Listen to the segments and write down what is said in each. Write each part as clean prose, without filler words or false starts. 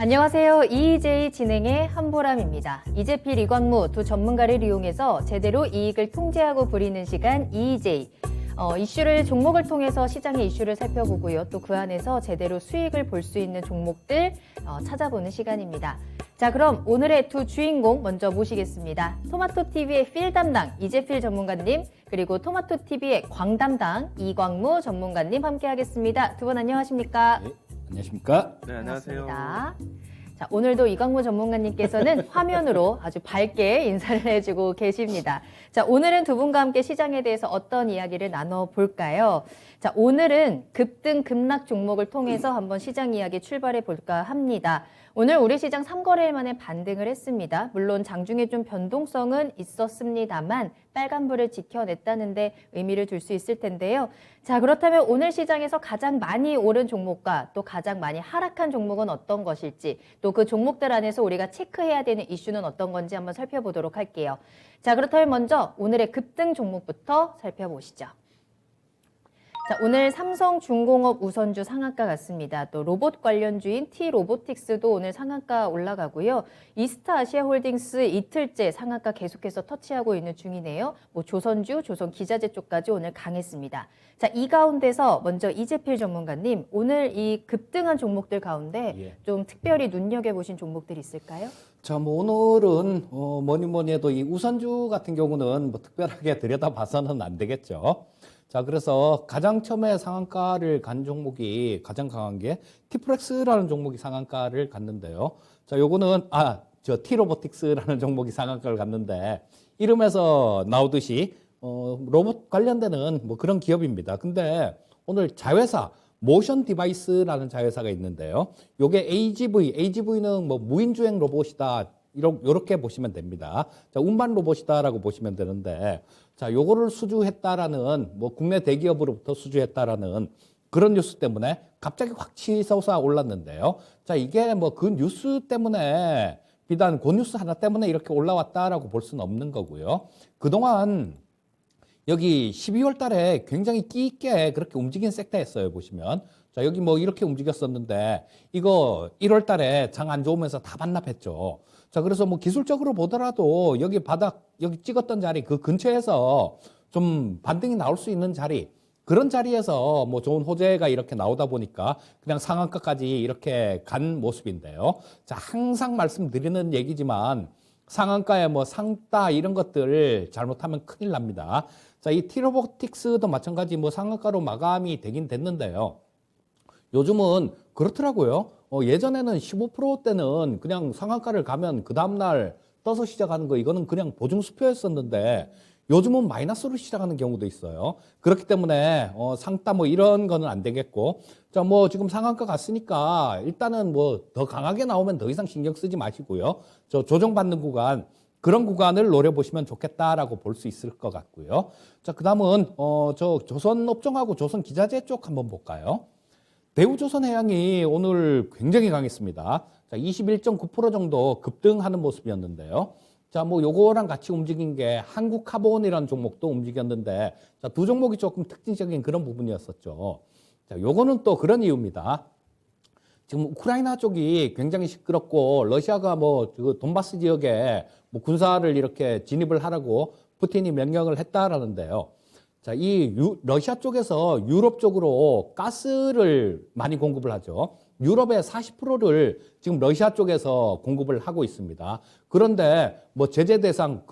안녕하세요. EJ 진행의 한보람입니다. 이재필, 이광무 두 전문가를 이용해서 제대로 이익을 통제하고 부리는 시간 EJ. 이슈를 종목을 통해서 시장의 이슈를 살펴보고요. 또 그 안에서 제대로 수익을 볼 수 있는 종목들 찾아보는 시간입니다. 자, 그럼 오늘의 두 주인공 먼저 모시겠습니다. 토마토TV의 필 담당 이재필 전문가님, 그리고 토마토TV의 광 담당 이광무 전문가님 함께하겠습니다. 두 분 안녕하십니까? 네, 안녕하십니까? 네, 안녕하세요. 반갑습니다. 자, 오늘도 이광무 전문가님께서는 화면으로 아주 밝게 인사를 해주고 계십니다. 자, 오늘은 두 분과 함께 시장에 대해서 어떤 이야기를 나눠볼까요? 자, 오늘은 급등, 급락 종목을 통해서 한번 시장 이야기 출발해 볼까 합니다. 오늘 우리 시장 3거래일 만에 반등을 했습니다. 물론 장중에 좀 변동성은 있었습니다만 빨간불을 지켜냈다는데 의미를 둘 수 있을 텐데요. 자, 그렇다면 오늘 시장에서 가장 많이 오른 종목과 또 가장 많이 하락한 종목은 어떤 것일지, 또 그 종목들 안에서 우리가 체크해야 되는 이슈는 어떤 건지 한번 살펴보도록 할게요. 자, 그렇다면 먼저 오늘의 급등 종목부터 살펴보시죠. 자, 오늘 삼성중공업 우선주 상한가 같습니다. 또 로봇 관련주인 T로보틱스도 오늘 상한가 올라가고요. 이스타아시아홀딩스 이틀째 상한가 계속해서 터치하고 있는 중이네요. 조선주, 조선기자재 쪽까지 오늘 강했습니다. 자, 이 가운데서 먼저 이재필 전문가님, 오늘 이 급등한 종목들 가운데 좀 특별히 눈여겨보신 종목들이 있을까요? 자, 오늘은 뭐니 해도 이 우선주 같은 경우는 특별하게 들여다봐서는 안 되겠죠. 자, 그래서 가장 처음에 상한가를 간 종목이 가장 강한 게 T프렉스라는 종목이 상한가를 갔는데요. 자, 요거는 T로보틱스라는 종목이 상한가를 갔는데 이름에서 나오듯이 로봇 관련되는 그런 기업입니다. 근데 오늘 자회사 모션 디바이스라는 자회사가 있는데요. 요게 AGV는 무인주행 로봇이다. 이렇게 보시면 됩니다. 자, 운반 로봇이다라고 보시면 되는데, 자, 요거를 수주했다라는, 국내 대기업으로부터 수주했다라는 그런 뉴스 때문에 갑자기 확 치솟아 올랐는데요. 자, 이게 그 뉴스 때문에, 비단 그 뉴스 하나 때문에 이렇게 올라왔다라고 볼 수는 없는 거고요. 그동안 여기 12월 달에 굉장히 끼 있게 그렇게 움직인 섹터였어요, 보시면. 자, 여기 이렇게 움직였었는데, 이거 1월 달에 장 안 좋으면서 다 반납했죠. 자, 그래서 기술적으로 보더라도 여기 여기 찍었던 자리, 그 근처에서 좀 반등이 나올 수 있는 자리, 그런 자리에서 좋은 호재가 이렇게 나오다 보니까 그냥 상한가까지 이렇게 간 모습인데요. 자, 항상 말씀드리는 얘기지만 상한가에 상따 이런 것들 잘못하면 큰일 납니다. 자, 이 T로보틱스도 마찬가지 상한가로 마감이 되긴 됐는데요. 요즘은 그렇더라고요. 예전에는 15%대는 그냥 상한가를 가면 그 다음날 떠서 시작하는 거, 이거는 그냥 보증수표였었는데 요즘은 마이너스로 시작하는 경우도 있어요. 그렇기 때문에 상따 이런 거는 안 되겠고, 자, 지금 상한가 갔으니까 일단은 더 강하게 나오면 더 이상 신경 쓰지 마시고요. 저 조정받는 구간, 그런 구간을 노려보시면 좋겠다라고 볼 수 있을 것 같고요. 자, 그 다음은 저 조선업종하고 조선기자재 쪽 한번 볼까요? 대우조선해양이 오늘 굉장히 강했습니다. 자, 21.9% 정도 급등하는 모습이었는데요. 자, 요거랑 같이 움직인 게 한국카본이라는 종목도 움직였는데, 자, 두 종목이 조금 특징적인 그런 부분이었었죠. 자, 요거는 또 그런 이유입니다. 지금 우크라이나 쪽이 굉장히 시끄럽고, 러시아가 그 돈바스 지역에 군사를 이렇게 진입을 하라고 푸틴이 명령을 했다라는데요. 자, 러시아 쪽에서 유럽 쪽으로 가스를 많이 공급을 하죠. 유럽의 40%를 지금 러시아 쪽에서 공급을 하고 있습니다. 그런데 제재 대상,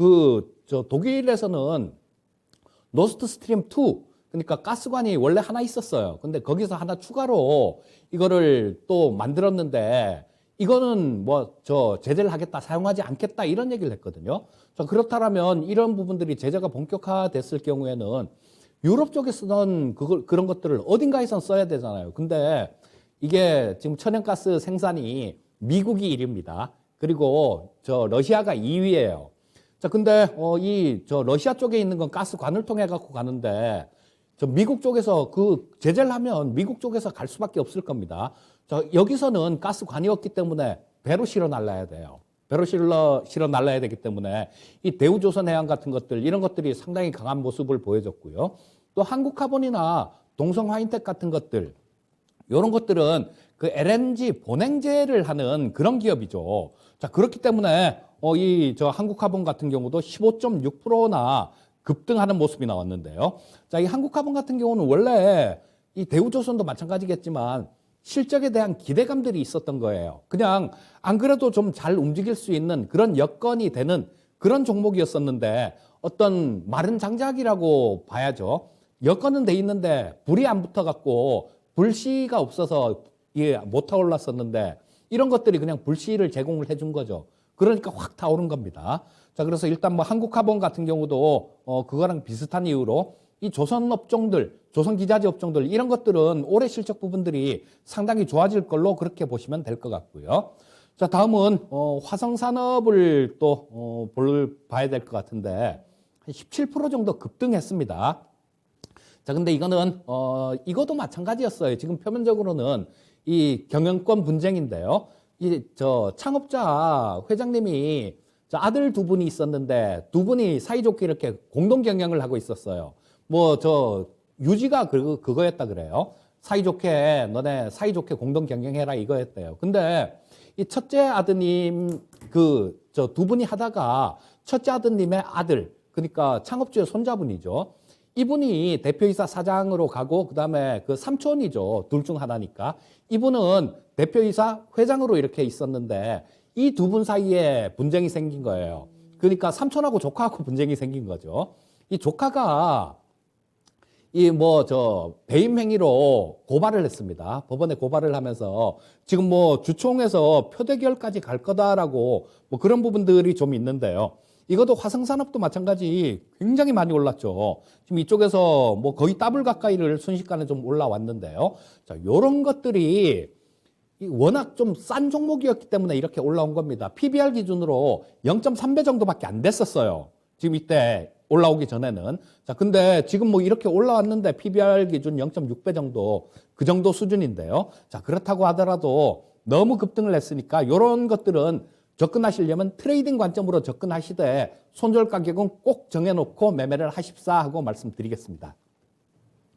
독일에서는 노스트 스트림 2, 그러니까 가스관이 원래 하나 있었어요. 근데 거기서 하나 추가로 이거를 또 만들었는데, 이거는 제재를 하겠다, 사용하지 않겠다, 이런 얘기를 했거든요. 자, 그렇다면 이런 부분들이 제재가 본격화됐을 경우에는 유럽 쪽에서는 그런 것들을 어딘가에선 써야 되잖아요. 근데 이게 지금 천연가스 생산이 미국이 1위입니다. 그리고 러시아가 2위예요. 자, 근데 러시아 쪽에 있는 건 가스관을 통해 갖고 가는데, 미국 쪽에서 제재를 하면 미국 쪽에서 갈 수밖에 없을 겁니다. 자, 여기서는 가스관이었기 때문에 배로 실어 날라야 돼요. 배로 실어 날라야 되기 때문에 이 대우조선해양 같은 것들, 이런 것들이 상당히 강한 모습을 보여줬고요. 또 한국카본이나 동성화인텍 같은 것들, 이런 것들은 그 LNG 본행제를 하는 그런 기업이죠. 자, 그렇기 때문에 이 저 한국화본 같은 경우도 15.6%나 급등하는 모습이 나왔는데요. 자, 이 한국화본 같은 경우는 원래 이 대우조선도 마찬가지겠지만 실적에 대한 기대감들이 있었던 거예요. 그냥 안 그래도 좀 잘 움직일 수 있는 그런 여건이 되는 그런 종목이었었는데 어떤 마른 장작이라고 봐야죠. 여건은 돼 있는데 불이 안 붙어갖고 불씨가 없어서 이게 못 타올랐었는데 이런 것들이 그냥 불씨를 제공을 해준 거죠. 그러니까 확 타오른 겁니다. 자, 그래서 일단 뭐 한국화본 같은 경우도 그거랑 비슷한 이유로 이 조선 업종들, 조선 기자재 업종들 이런 것들은 올해 실적 부분들이 상당히 좋아질 걸로 그렇게 보시면 될 것 같고요. 자, 다음은 화성산업을 또 봐야 될 것 같은데 한 17% 정도 급등했습니다. 자, 근데 이거는 이것도 마찬가지였어요. 지금 표면적으로는 이 경영권 분쟁인데요. 이 저 창업자 회장님이 저 아들 두 분이 있었는데 두 분이 사이좋게 이렇게 공동 경영을 하고 있었어요. 뭐 저 유지가 그거였다 그래요. 사이좋게 너네 사이좋게 공동 경영해라 이거였대요. 근데 이 첫째 아드님 그 저 두 분이 하다가 첫째 아드님의 아들 그러니까 창업주의 손자분이죠. 이분이 대표이사 사장으로 가고 그다음에 그 삼촌이죠. 둘 중 하나니까. 이분은 대표이사 회장으로 이렇게 있었는데 이 두 분 사이에 분쟁이 생긴 거예요. 그러니까 삼촌하고 조카하고 분쟁이 생긴 거죠. 이 조카가 이 뭐 저 배임 행위로 고발을 했습니다. 법원에 고발을 하면서 지금 뭐 주총에서 표대결까지 갈 거다라고 뭐 그런 부분들이 좀 있는데요. 이것도 화성산업도 마찬가지 굉장히 많이 올랐죠. 지금 이쪽에서 뭐 거의 더블 가까이를 순식간에 좀 올라왔는데요. 자, 요런 것들이 워낙 좀 싼 종목이었기 때문에 이렇게 올라온 겁니다. PBR 기준으로 0.3배 정도밖에 안 됐었어요. 지금 이때 올라오기 전에는. 자, 근데 지금 뭐 이렇게 올라왔는데 PBR 기준 0.6배 정도 그 정도 수준인데요. 자, 그렇다고 하더라도 너무 급등을 했으니까 이런 것들은 접근하시려면 트레이딩 관점으로 접근하시되 손절 가격은 꼭 정해놓고 매매를 하십사 하고 말씀드리겠습니다.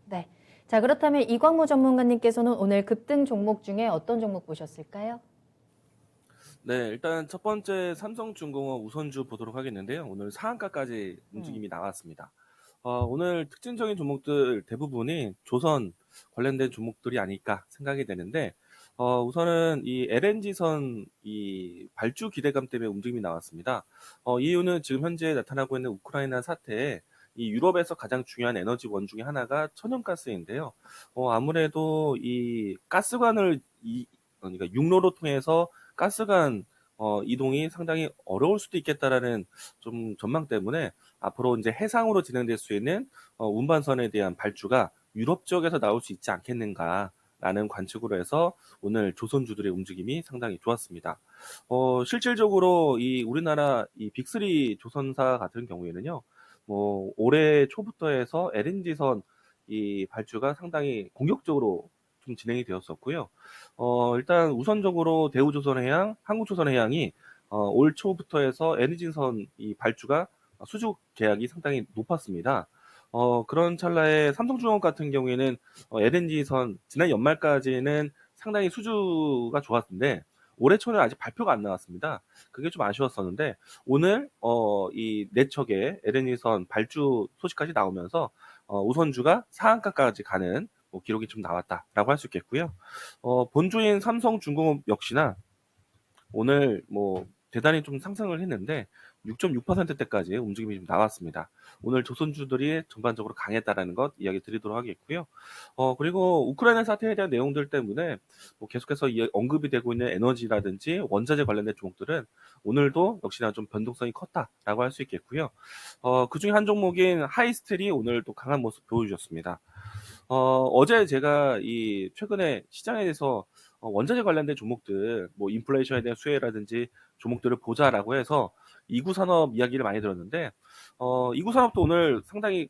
네. 자, 그렇다면 이광무 전문가님께서는 오늘 급등 종목 중에 어떤 종목 보셨을까요? 네, 일단 첫 번째 삼성중공업 우선주 보도록 하겠는데요. 오늘 상한가까지 움직임이 나왔습니다. 오늘 특징적인 종목들 대부분이 조선 관련된 종목들이 아닐까 생각이 되는데, 우선은 이 LNG선 이 발주 기대감 때문에 움직임이 나왔습니다. 이유는 지금 현재 나타나고 있는 우크라이나 사태에 이 유럽에서 가장 중요한 에너지원 중에 하나가 천연가스인데요. 아무래도 이 가스관을 그러니까 육로로 통해서 가스관 이동이 상당히 어려울 수도 있겠다라는 좀 전망 때문에 앞으로 이제 해상으로 진행될 수 있는 운반선에 대한 발주가 유럽 지역에서 나올 수 있지 않겠는가라는 관측으로 해서 오늘 조선주들의 움직임이 상당히 좋았습니다. 실질적으로 이 우리나라 이 빅3 조선사 같은 경우에는요, 뭐 올해 초부터 해서 LNG선 이 발주가 상당히 공격적으로 좀 진행이 되었었고요. 일단 우선적으로 대우조선해양, 한국조선해양이 올 초부터 해서 LNG선 이 발주가 수주 계약이 상당히 높았습니다. 그런 찰나에 삼성중공업 같은 경우에는 LNG선 지난 연말까지는 상당히 수주가 좋았는데 올해 초는 아직 발표가 안 나왔습니다. 그게 좀 아쉬웠었는데 오늘 이 네 척의 LNG선 발주 소식까지 나오면서 우선주가 상한가까지 가는 뭐 기록이 좀 나왔다라고 할 수 있겠고요. 본주인 삼성중공업 역시나 오늘 뭐 대단히 좀 상승을 했는데 6.6%대까지 움직임이 좀 나왔습니다. 오늘 조선주들이 전반적으로 강했다라는 것 이야기 드리도록 하겠고요. 그리고 우크라이나 사태에 대한 내용들 때문에 뭐 계속해서 언급이 되고 있는 에너지라든지 원자재 관련된 종목들은 오늘도 역시나 좀 변동성이 컸다라고 할 수 있겠고요. 그중에 한 종목인 하이스텔이 오늘 또 강한 모습 보여주셨습니다. 어제 제가 이 최근에 시장에 대해서 원자재 관련된 종목들, 뭐 인플레이션에 대한 수혜라든지 종목들을 보자라고 해서 이구산업 이야기를 많이 들었는데, 이구산업도 오늘 상당히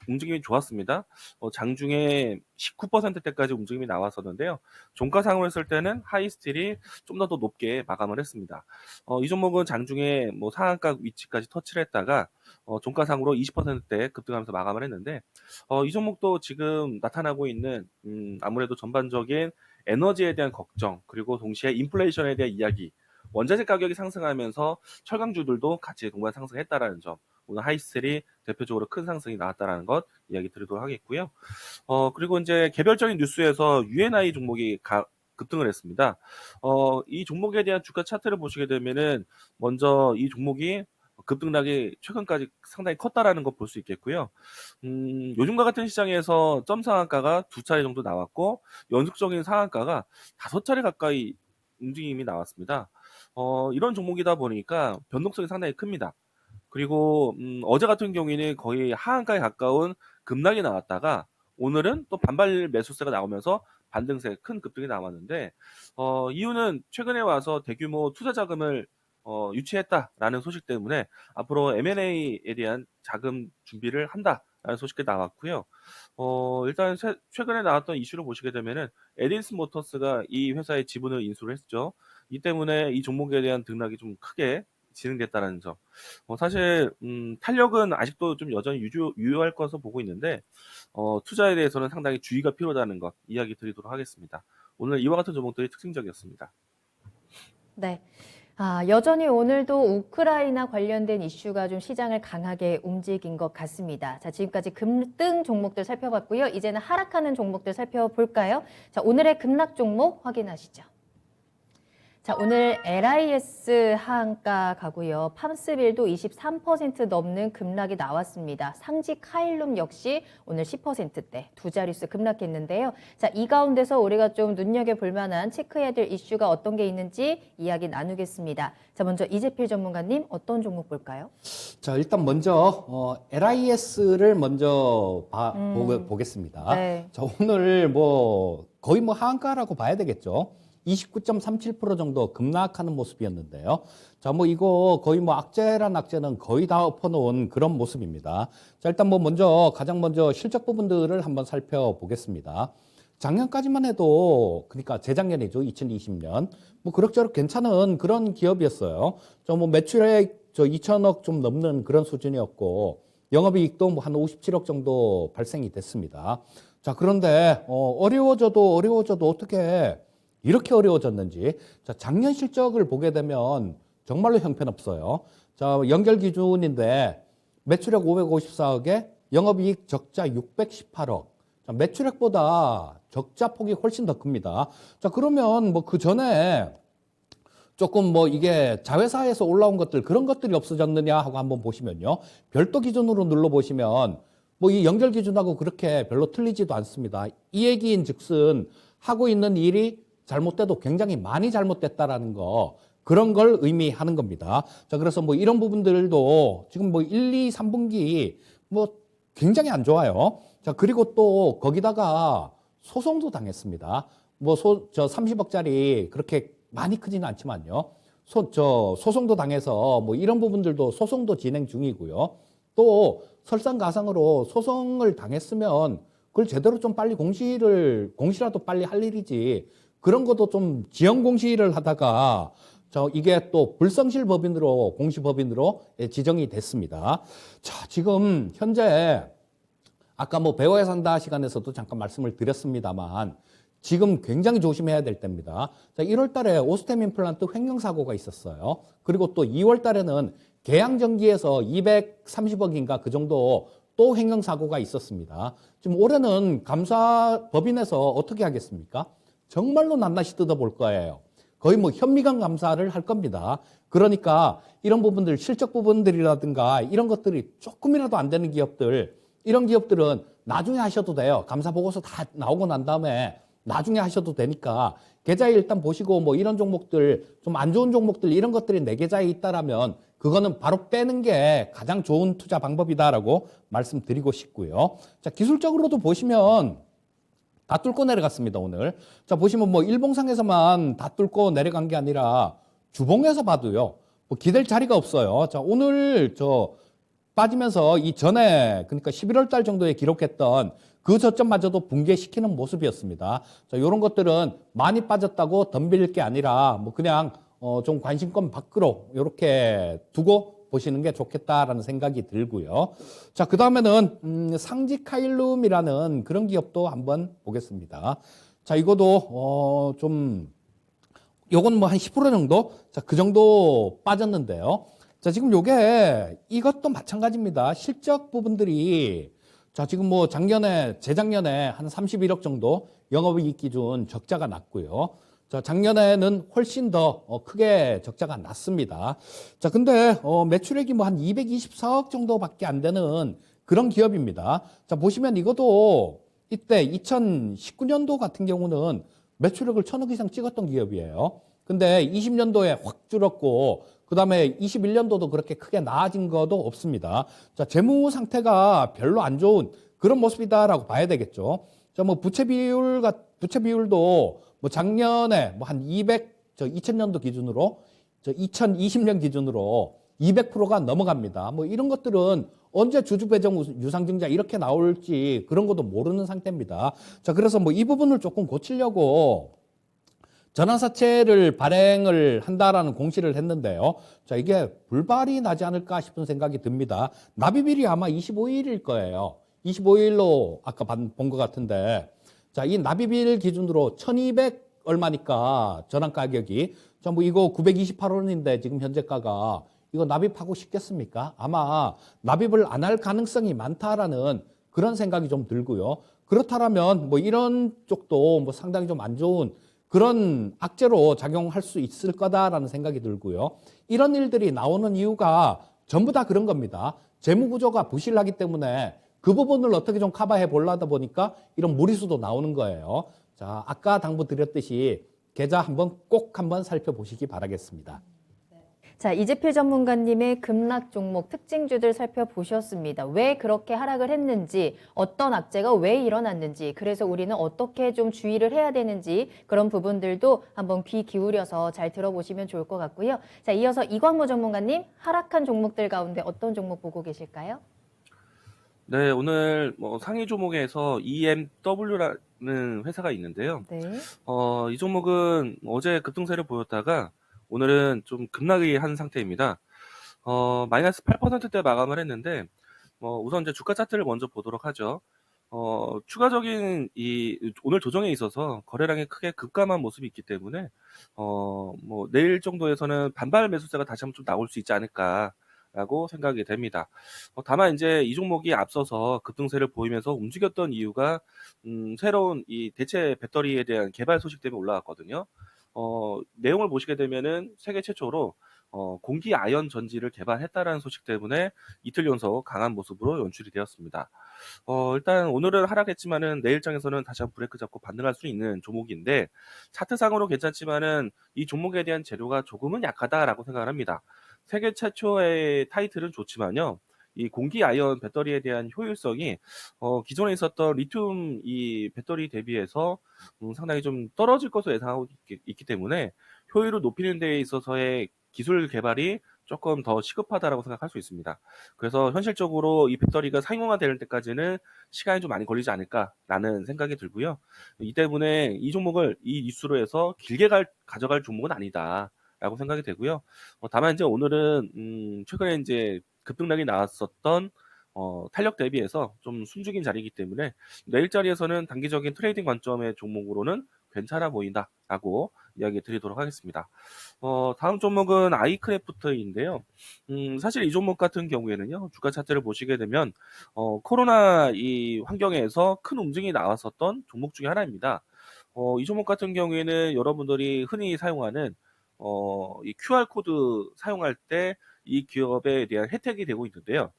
움직임이 좋았습니다. 장중에 19%대까지 움직임이 나왔었는데요. 종가상으로 했을 때는 하이스틸이 좀 더 높게 마감을 했습니다. 이 종목은 장중에 뭐 상한가 위치까지 터치를 했다가 종가상으로 20%대 급등하면서 마감을 했는데 이 종목도 지금 나타나고 있는 아무래도 전반적인 에너지에 대한 걱정, 그리고 동시에 인플레이션에 대한 이야기, 원자재 가격이 상승하면서 철강주들도 같이 동반 상승했다라는 점, 오늘 하이스텔이 대표적으로 큰 상승이 나왔다라는 것 이야기 드리도록 하겠고요. 그리고 이제 개별적인 뉴스에서 UNI 종목이 급등을 했습니다. 이 종목에 대한 주가 차트를 보시게 되면은 먼저 이 종목이 급등락이 최근까지 상당히 컸다라는 걸 볼 수 있겠고요. 요즘과 같은 시장에서 점 상한가가 2차례 정도 나왔고 연속적인 상한가가 5차례 가까이 움직임이 나왔습니다. 이런 종목이다 보니까 변동성이 상당히 큽니다. 그리고 어제 같은 경우에는 거의 하한가에 가까운 급락이 나왔다가 오늘은 또 반발 매수세가 나오면서 반등세 큰 급등이 나왔는데 이유는 최근에 와서 대규모 투자 자금을 유치했다라는 소식 때문에 앞으로 M&A에 대한 자금 준비를 한다라는 소식이 나왔고요. 일단 최근에 나왔던 이슈를 보시게 되면은 에딘스 모터스가 이 회사의 지분을 인수를 했죠. 이 때문에 이 종목에 대한 등락이 좀 크게 진행됐다는 점. 사실 탄력은 아직도 좀 여전히 유효할 것으로 보고 있는데 투자에 대해서는 상당히 주의가 필요하다는 것 이야기 드리도록 하겠습니다. 오늘 이와 같은 종목들이 특징적이었습니다. 네. 여전히 오늘도 우크라이나 관련된 이슈가 좀 시장을 강하게 움직인 것 같습니다. 자, 지금까지 급등 종목들 살펴봤고요. 이제는 하락하는 종목들 살펴볼까요? 자, 오늘의 급락 종목 확인하시죠. 자, 오늘 LIS 하한가 가고요. 팜스빌도 23% 넘는 급락이 나왔습니다. 상지 카일룸 역시 오늘 10%대 두 자릿수 급락했는데요. 자, 이 가운데서 우리가 좀 눈여겨볼 만한 체크해야 될 이슈가 어떤 게 있는지 이야기 나누겠습니다. 자, 먼저 이재필 전문가님 어떤 종목 볼까요? 자, 일단 먼저 LIS를 먼저 보겠습니다. 네. 자, 오늘 뭐 거의 뭐 하한가라고 봐야 되겠죠. 29.37% 정도 급락하는 모습이었는데요. 자, 뭐 이거 거의 뭐 악재란 악재는 거의 다 엎어놓은 그런 모습입니다. 자, 일단 뭐 가장 먼저 실적 부분들을 한번 살펴보겠습니다. 작년까지만 해도, 그러니까 재작년이죠. 2020년. 뭐 그럭저럭 괜찮은 그런 기업이었어요. 뭐 매출액 2천억 좀 넘는 그런 수준이었고, 영업이익도 뭐 한 57억 정도 발생이 됐습니다. 자, 그런데, 어려워져도 어떻게 이렇게 어려워졌는지. 자, 작년 실적을 보게 되면 정말로 형편없어요. 자, 연결 기준인데 매출액 554억에 영업이익 적자 618억. 자, 매출액보다 적자 폭이 훨씬 더 큽니다. 자, 그러면 뭐 그 전에 조금 뭐 이게 자회사에서 올라온 것들 그런 것들이 없어졌느냐 하고 한번 보시면요. 별도 기준으로 눌러보시면 뭐 이 연결 기준하고 그렇게 별로 틀리지도 않습니다. 이 얘기인 즉슨 하고 있는 일이 잘못돼도 굉장히 많이 잘못됐다라는 거, 그런 걸 의미하는 겁니다. 자, 그래서 뭐 이런 부분들도 지금 뭐 1, 2, 3분기 뭐 굉장히 안 좋아요. 자, 그리고 또 거기다가 소송도 당했습니다. 뭐 30억짜리 그렇게 많이 크지는 않지만요. 소송도 당해서 뭐 이런 부분들도 소송도 진행 중이고요. 또 설상가상으로 소송을 당했으면 그걸 제대로 좀 빨리 공시라도 빨리 할 일이지. 그런 것도 좀 지연 공시를 하다가 이게 또 불성실 법인으로 공시법인으로 지정이 됐습니다. 자, 지금 현재 아까 뭐 배워야 산다 시간에서도 잠깐 말씀을 드렸습니다만 지금 굉장히 조심해야 될 때입니다. 자, 1월 달에 오스템 임플란트 횡령 사고가 있었어요. 그리고 또 2월 달에는 계양전기에서 230억인가 그 정도 또 횡령 사고가 있었습니다. 지금 올해는 법인에서 어떻게 하겠습니까? 정말로 낱낱이 뜯어볼 거예요. 거의 뭐 현미경 감사를 할 겁니다. 그러니까 이런 부분들, 실적 부분들이라든가 이런 것들이 조금이라도 안 되는 기업들, 이런 기업들은 나중에 하셔도 돼요. 감사 보고서 다 나오고 난 다음에 나중에 하셔도 되니까 계좌에 일단 보시고 뭐 이런 종목들, 좀 안 좋은 종목들 이런 것들이 내 계좌에 있다라면 그거는 바로 빼는 게 가장 좋은 투자 방법이다라고 말씀드리고 싶고요. 자, 기술적으로도 보시면 다 뚫고 내려갔습니다, 오늘. 자, 보시면 뭐 일봉상에서만 다 뚫고 내려간 게 아니라 주봉에서 봐도요, 뭐 기댈 자리가 없어요. 자, 오늘 빠지면서 이 전에, 그러니까 11월 달 정도에 기록했던 그 저점마저도 붕괴시키는 모습이었습니다. 자, 요런 것들은 많이 빠졌다고 덤빌 게 아니라 뭐 그냥 좀 관심권 밖으로 이렇게 두고 보시는 게 좋겠다라는 생각이 들고요. 자, 그 다음에는 상지카일룸이라는 그런 기업도 한번 보겠습니다. 자, 이것도 좀 요건 뭐 한 10% 정도? 자, 그 정도 빠졌는데요. 자, 지금 요게 이것도 마찬가지입니다. 실적 부분들이 자, 지금 뭐 작년에, 재작년에 한 31억 정도 영업이익 기준 적자가 났고요. 자, 작년에는 훨씬 더 크게 적자가 났습니다. 자, 근데 매출액이 뭐 한 224억 정도밖에 안 되는 그런 기업입니다. 자, 보시면 이것도 이때 2019년도 같은 경우는 매출액을 1,000억 이상 찍었던 기업이에요. 근데 20년도에 확 줄었고, 그 다음에 21년도도 그렇게 크게 나아진 것도 없습니다. 자, 재무 상태가 별로 안 좋은 그런 모습이다라고 봐야 되겠죠. 자, 뭐 부채 비율도 뭐 작년에 뭐 한 2000년도 기준으로, 2020년 기준으로 200%가 넘어갑니다. 뭐 이런 것들은 언제 주주배정 유상증자 이렇게 나올지 그런 것도 모르는 상태입니다. 자, 그래서 뭐 이 부분을 조금 고치려고 전환사채를 발행을 한다라는 공시를 했는데요. 자, 이게 불발이 나지 않을까 싶은 생각이 듭니다. 납입일이 아마 25일일 거예요. 25일로 아까 본 것 같은데. 자, 이 납입일 기준으로 1200 얼마니까 전환 가격이. 자, 뭐 이거 928원인데 지금 현재가가 이거 납입하고 싶겠습니까? 아마 납입을 안 할 가능성이 많다라는 그런 생각이 좀 들고요. 그렇다면 뭐 이런 쪽도 뭐 상당히 좀 안 좋은 그런 악재로 작용할 수 있을 거다라는 생각이 들고요. 이런 일들이 나오는 이유가 전부 다 그런 겁니다. 재무 구조가 부실하기 때문에 그 부분을 어떻게 좀 커버해 보려다 보니까 이런 무리수도 나오는 거예요. 자, 아까 당부 드렸듯이 계좌 꼭 한번 살펴보시기 바라겠습니다. 자, 이재필 전문가님의 급락 종목 특징주들 살펴보셨습니다. 왜 그렇게 하락을 했는지, 어떤 악재가 왜 일어났는지, 그래서 우리는 어떻게 좀 주의를 해야 되는지 그런 부분들도 한번 귀 기울여서 잘 들어보시면 좋을 것 같고요. 자, 이어서 이광모 전문가님, 하락한 종목들 가운데 어떤 종목 보고 계실까요? 네, 오늘 뭐 상위 종목에서 EMW라는 회사가 있는데요. 네. 이 종목은 어제 급등세를 보였다가 오늘은 좀 급락이 한 상태입니다. 마이너스 8%대 마감을 했는데, 우선 이제 주가 차트를 먼저 보도록 하죠. 추가적인 오늘 조정에 있어서 거래량이 크게 급감한 모습이 있기 때문에, 뭐 내일 정도에서는 반발 매수세가 다시 한번 좀 나올 수 있지 않을까라고 생각이 됩니다. 다만 이제 이 종목이 앞서서 급등세를 보이면서 움직였던 이유가, 새로운 이 대체 배터리에 대한 개발 소식 때문에 올라왔거든요. 내용을 보시게 되면은 세계 최초로 공기 아연 전지를 개발했다라는 소식 때문에 이틀 연속 강한 모습으로 연출이 되었습니다. 일단 오늘은 하락했지만은 내일장에서는 다시 한번 브레이크 잡고 반등할 수 있는 종목인데, 차트상으로 괜찮지만은 이 종목에 대한 재료가 조금은 약하다라고 생각을 합니다. 세계 최초의 타이틀은 좋지만요. 이 공기 아이언 배터리에 대한 효율성이 기존에 있었던 리튬 이 배터리 대비해서 상당히 좀 떨어질 것으로 예상하고 있기 때문에 효율을 높이는 데 있어서의 기술 개발이 조금 더 시급하다라고 생각할 수 있습니다. 그래서 현실적으로 이 배터리가 상용화될 때까지는 시간이 좀 많이 걸리지 않을까라는 생각이 들고요. 이 때문에 이 종목을 이 이슈로 해서 길게 가져갈 종목은 아니다라고 생각이 되고요. 다만 이제 오늘은 최근에 이제 급등락이 나왔었던 탄력 대비해서 좀 숨죽인 자리이기 때문에 내일 자리에서는 단기적인 트레이딩 관점의 종목으로는 괜찮아 보인다라고 이야기 드리도록 하겠습니다. 다음 종목은 아이크래프트인데요. 사실 이 종목 같은 경우에는요, 주가 차트를 보시게 되면 코로나 이 환경에서 큰 움직임이 나왔었던 종목 중에 하나입니다. 이 종목 같은 경우에는 여러분들이 흔히 사용하는 이 QR 코드 사용할 때 이 기업에 대한 혜택이 되고 있는데요.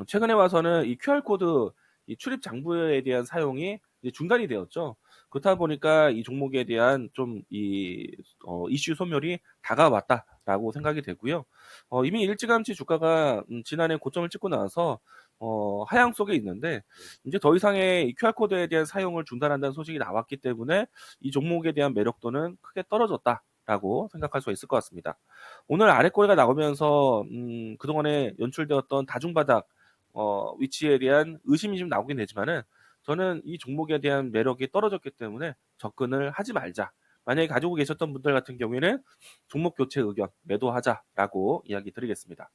최근에 와서는 이 QR 코드 이 출입 장부에 대한 사용이 이제 중단이 되었죠. 그렇다 보니까 이 종목에 대한 좀 이슈 소멸이 다가왔다라고 생각이 되고요. 이미 일찌감치 주가가 지난해 고점을 찍고 나서 하향 속에 있는데, 이제 더 이상의 이 QR 코드에 대한 사용을 중단한다는 소식이 나왔기 때문에 이 종목에 대한 매력도는 크게 떨어졌다라고 생각할 수 있을 것 같습니다. 오늘 아랫꼬리가 나오면서 그동안에 연출되었던 다중바닥 위치에 대한 의심이 좀 나오긴 되지만은, 저는 이 종목에 대한 매력이 떨어졌기 때문에 접근을 하지 말자. 만약에 가지고 계셨던 분들 같은 경우에는 종목 교체 의견 매도하자라고 이야기 드리겠습니다.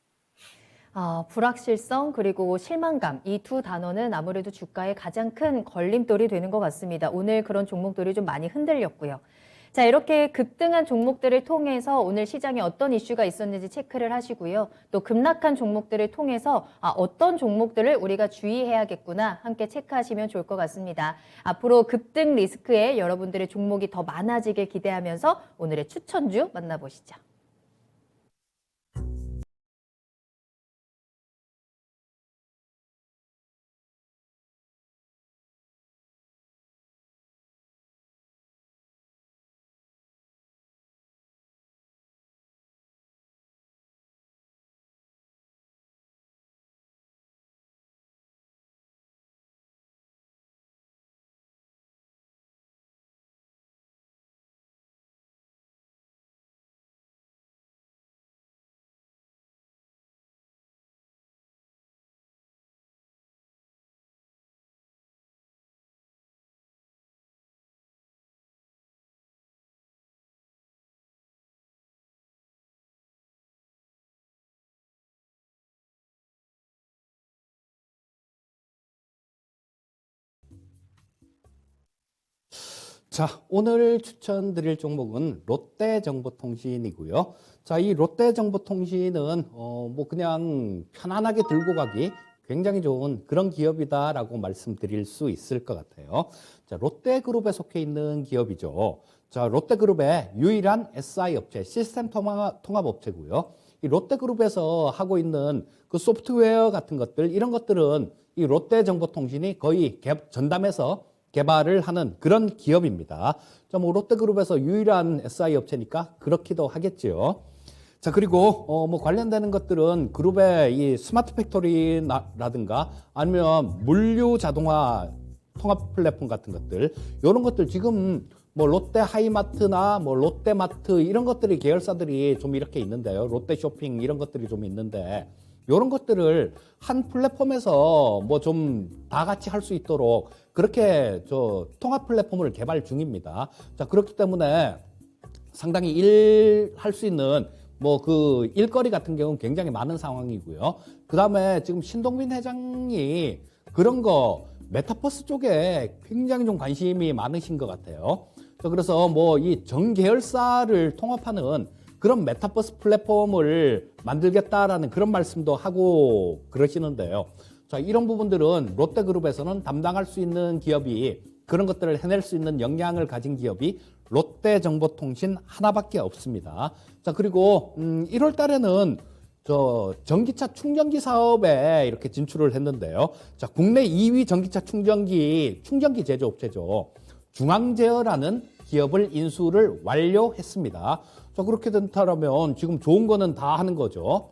불확실성 그리고 실망감 이 두 단어는 아무래도 주가의 가장 큰 걸림돌이 되는 것 같습니다. 오늘 그런 종목들이 좀 많이 흔들렸고요. 자, 이렇게 급등한 종목들을 통해서 오늘 시장에 어떤 이슈가 있었는지 체크를 하시고요. 또 급락한 종목들을 통해서 어떤 종목들을 우리가 주의해야겠구나 함께 체크하시면 좋을 것 같습니다. 앞으로 급등 리스크에 여러분들의 종목이 더 많아지길 기대하면서 오늘의 추천주 만나보시죠. 자, 오늘 추천드릴 종목은 롯데정보통신이고요. 자, 이 롯데정보통신은 뭐 그냥 편안하게 들고 가기 굉장히 좋은 그런 기업이다라고 말씀드릴 수 있을 것 같아요. 자, 롯데그룹에 속해 있는 기업이죠. 자, 롯데그룹의 유일한 SI 업체, 시스템 통합 업체고요. 이 롯데그룹에서 하고 있는 그 소프트웨어 같은 것들, 이런 것들은 이 롯데정보통신이 거의 전담해서 개발을 하는 그런 기업입니다. 자, 뭐 롯데그룹에서 유일한 SI 업체니까 그렇기도 하겠지요. 자, 그리고 뭐 관련되는 것들은 그룹의 이 스마트 팩토리라든가 아니면 물류 자동화 통합 플랫폼 같은 것들, 이런 것들 지금 뭐 롯데 하이마트나 뭐 롯데마트 이런 것들이 계열사들이 좀 이렇게 있는데요. 롯데 쇼핑 이런 것들이 좀 있는데, 이런 것들을 한 플랫폼에서 뭐 좀 다 같이 할 수 있도록 그렇게 통합 플랫폼을 개발 중입니다. 자, 그렇기 때문에 상당히 일할 수 있는 뭐 그 일거리 같은 경우는 굉장히 많은 상황이고요. 그 다음에 지금 신동빈 회장이 그런 거 메타버스 쪽에 굉장히 좀 관심이 많으신 것 같아요. 자, 그래서 뭐 이 전 계열사를 통합하는 그런 메타버스 플랫폼을 만들겠다라는 그런 말씀도 하고 그러시는데요. 자, 이런 부분들은 롯데그룹에서는 담당할 수 있는 기업이, 그런 것들을 해낼 수 있는 역량을 가진 기업이 롯데정보통신 하나밖에 없습니다. 자, 그리고 1월 달에는 전기차 충전기 사업에 이렇게 진출을 했는데요. 자, 국내 2위 전기차 충전기 제조업체죠. 중앙제어라는 기업을 인수를 완료했습니다. 자, 그렇게 된다면 지금 좋은 거는 다 하는 거죠.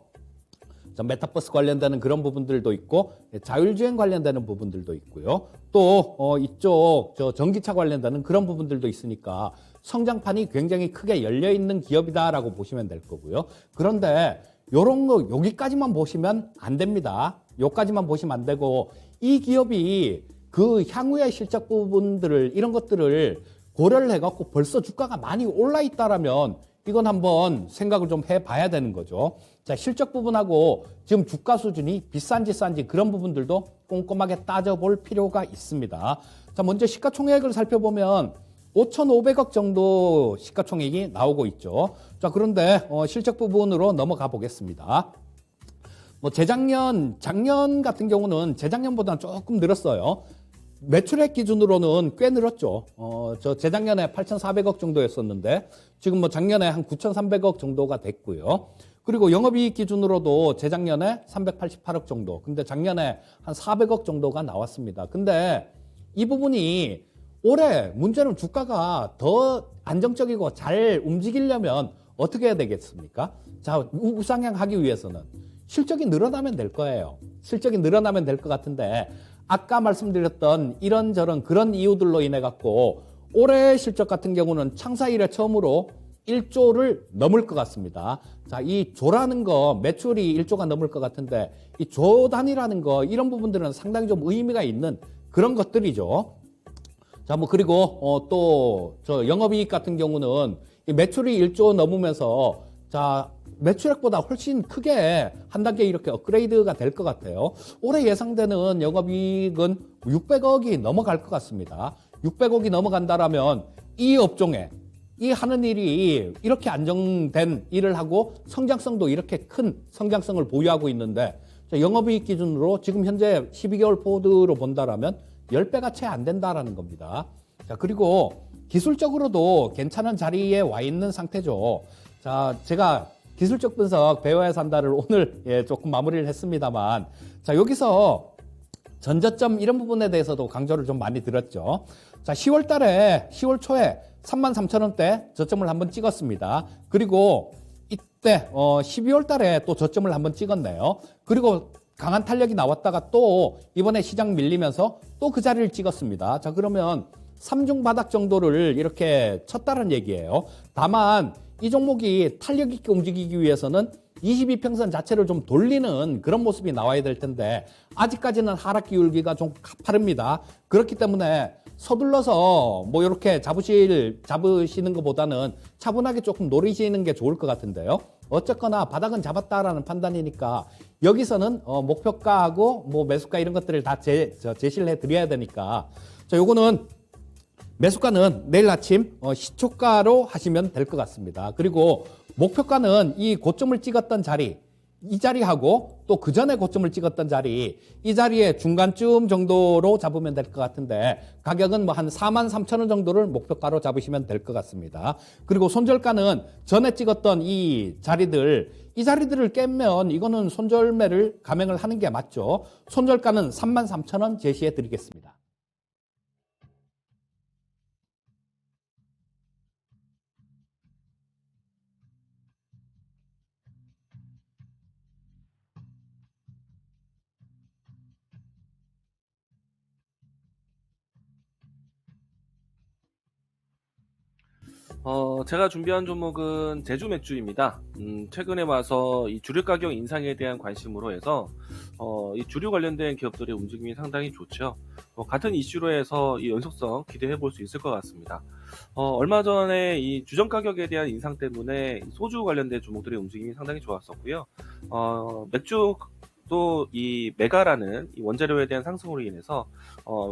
자, 메타버스 관련되는 그런 부분들도 있고, 자율주행 관련되는 부분들도 있고요. 또 이쪽 전기차 관련되는 그런 부분들도 있으니까 성장판이 굉장히 크게 열려 있는 기업이다라고 보시면 될 거고요. 그런데 요런 거 여기까지만 보시면 안 됩니다. 요까지만 보시면 안 되고, 이 기업이 그 향후의 실적 부분들을, 이런 것들을 고려를 해갖고 벌써 주가가 많이 올라 있다라면 이건 한번 생각을 좀 해봐야 되는 거죠. 자, 실적 부분하고 지금 주가 수준이 비싼지 싼지 그런 부분들도 꼼꼼하게 따져볼 필요가 있습니다. 자, 먼저 시가총액을 살펴보면 5,500억 정도 시가총액이 나오고 있죠. 자, 그런데 실적 부분으로 넘어가 보겠습니다. 뭐 작년 같은 경우는 재작년보다는 조금 늘었어요. 매출액 기준으로는 꽤 늘었죠. 재작년에 8,400억 정도였었는데 지금 뭐 작년에 한 9,300억 정도가 됐고요. 그리고 영업이익 기준으로도 재작년에 388억 정도. 근데 작년에 한 400억 정도가 나왔습니다. 근데 이 부분이 올해 문제는 주가가 더 안정적이고 잘 움직이려면 어떻게 해야 되겠습니까? 자, 우상향하기 위해서는 실적이 늘어나면 될 거예요. 실적이 늘어나면 될 것 같은데, 아까 말씀드렸던 이런저런 그런 이유들로 인해 갖고 올해 실적 같은 경우는 창사 이래 처음으로 1조를 넘을 것 같습니다. 자, 이 조라는 거, 매출이 1조가 넘을 것 같은데 이 조 단위라는 거, 이런 부분들은 상당히 좀 의미가 있는 그런 것들이죠. 자, 뭐 그리고 또 영업이익 같은 경우는 이 매출이 1조 넘으면서, 자, 매출액보다 훨씬 크게 한 단계 이렇게 업그레이드가 될 것 같아요. 올해 예상되는 영업이익은 600억이 넘어갈 것 같습니다. 600억이 넘어간다라면 이 업종에 이 하는 일이 이렇게 안정된 일을 하고 성장성도 이렇게 큰 성장성을 보유하고 있는데 영업이익 기준으로 지금 현재 12개월 포워드로 본다라면 10배가 채 안 된다라는 겁니다. 자, 그리고 기술적으로도 괜찮은 자리에 와 있는 상태죠. 자, 제가 기술적 분석 배워야 산다를 오늘 조금 마무리를 했습니다만, 자, 여기서 전저점 이런 부분에 대해서도 강조를 좀 많이 드렸죠. 자, 10월 초에 33,000원대 저점을 한번 찍었습니다. 그리고 이때 12월 달에 또 저점을 한번 찍었네요. 그리고 강한 탄력이 나왔다가 또 이번에 시장 밀리면서 또 그 자리를 찍었습니다. 자, 그러면 3중 바닥 정도를 이렇게 쳤다는 얘기예요. 다만 이 종목이 탄력 있게 움직이기 위해서는 22평선 자체를 좀 돌리는 그런 모습이 나와야 될 텐데 아직까지는 하락 기울기가 좀 가파릅니다. 그렇기 때문에 서둘러서 뭐 이렇게 잡으시는 것보다는 차분하게 조금 노리시는 게 좋을 것 같은데요. 어쨌거나 바닥은 잡았다라는 판단이니까 여기서는 목표가하고 뭐 매수가 이런 것들을 다 제시를 해드려야 되니까 자, 요거는 매수가는 내일 아침 시초가로 하시면 될 것 같습니다. 그리고 목표가는 이 고점을 찍었던 자리, 이 자리하고 또 그 전에 고점을 찍었던 자리, 이 자리에 중간쯤 정도로 잡으면 될 것 같은데 가격은 뭐 한 43,000원 정도를 목표가로 잡으시면 될 것 같습니다. 그리고 손절가는 전에 찍었던 이 자리들을 깨면 이거는 손절매를 감행을 하는 게 맞죠. 손절가는 33,000원 제시해 드리겠습니다. 제가 준비한 종목은 제주 맥주입니다. 최근에 와서 이 주류 가격 인상에 대한 관심으로 해서 이 주류 관련된 기업들의 움직임이 상당히 좋죠. 같은 이슈로 해서 이 연속성 기대해 볼 수 있을 것 같습니다. 얼마 전에 이 주전 가격에 대한 인상 때문에 소주 관련된 종목들의 움직임이 상당히 좋았었고요. 맥주 또 이 메가라는 이 원재료에 대한 상승으로 인해서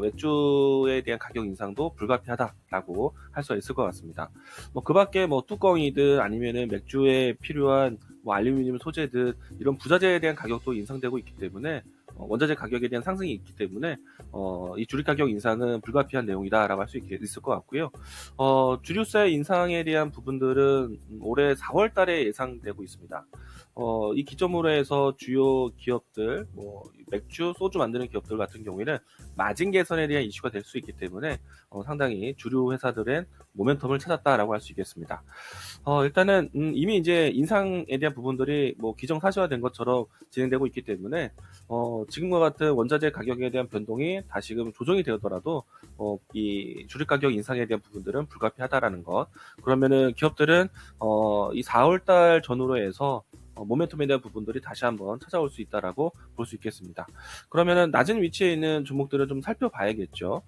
맥주에 대한 가격 인상도 불가피하다라고 할 수 있을 것 같습니다. 뭐 그밖에 뭐 뚜껑이든 아니면은 맥주에 필요한 뭐 알루미늄 소재든 이런 부자재에 대한 가격도 인상되고 있기 때문에 원자재 가격에 대한 상승이 있기 때문에 이 주류 가격 인상은 불가피한 내용이다라고 할 수 있을 것 같고요. 주류세 인상에 대한 부분들은 올해 4월 달에 예상되고 있습니다. 이 기점으로 해서 주요 기업들, 뭐 맥주, 소주 만드는 기업들 같은 경우에는 마진 개선에 대한 이슈가 될 수 있기 때문에 상당히 주류 회사들은 모멘텀을 찾았다라고 할 수 있겠습니다. 일단은 이미 이제 인상에 대한 부분들이 뭐 기정사실화된 것처럼 진행되고 있기 때문에 지금과 같은 원자재 가격에 대한 변동이 다시금 조정이 되더라도 이 주류 가격 인상에 대한 부분들은 불가피하다라는 것. 그러면은 기업들은 이 4월달 전후로 해서 모멘텀에 대한 부분들이 다시 한번 찾아올 수 있다라고 볼 수 있겠습니다. 그러면은 낮은 위치에 있는 종목들을 좀 살펴봐야겠죠.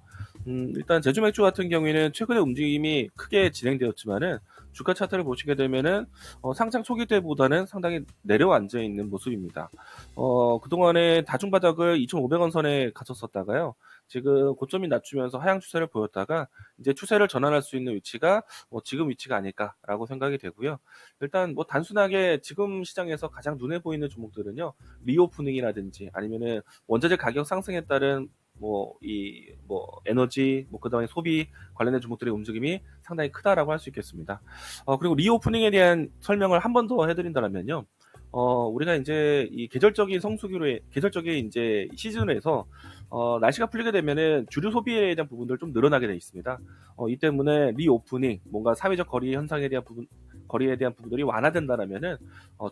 일단 제주 맥주 같은 경우에는 최근에 움직임이 크게 진행되었지만은 주가 차트를 보시게 되면은 상장 초기 때보다는 상당히 내려앉아 있는 모습입니다. 그동안에 다중바닥을 2,500원 선에 갔었었다가요. 지금 고점이 낮추면서 하향 추세를 보였다가 이제 추세를 전환할 수 있는 위치가 지금 위치가 아닐까라고 생각이 되고요. 일단 뭐 단순하게 지금 시장에서 가장 눈에 보이는 종목들은요. 리오프닝이라든지 아니면은 원자재 가격 상승에 따른 에너지, 그다음에 소비 관련된 종목들의 움직임이 상당히 크다라고 할 수 있겠습니다. 그리고 리오프닝에 대한 설명을 한 번 더 해드린다면요. 우리가 이제 이 계절적인 이제 시즌에서 날씨가 풀리게 되면은 주류 소비에 대한 부분들 좀 늘어나게 돼 있습니다. 이 때문에 리오프닝, 뭔가 사회적 거리 현상에 대한 거리에 대한 부분들이 완화된다라면은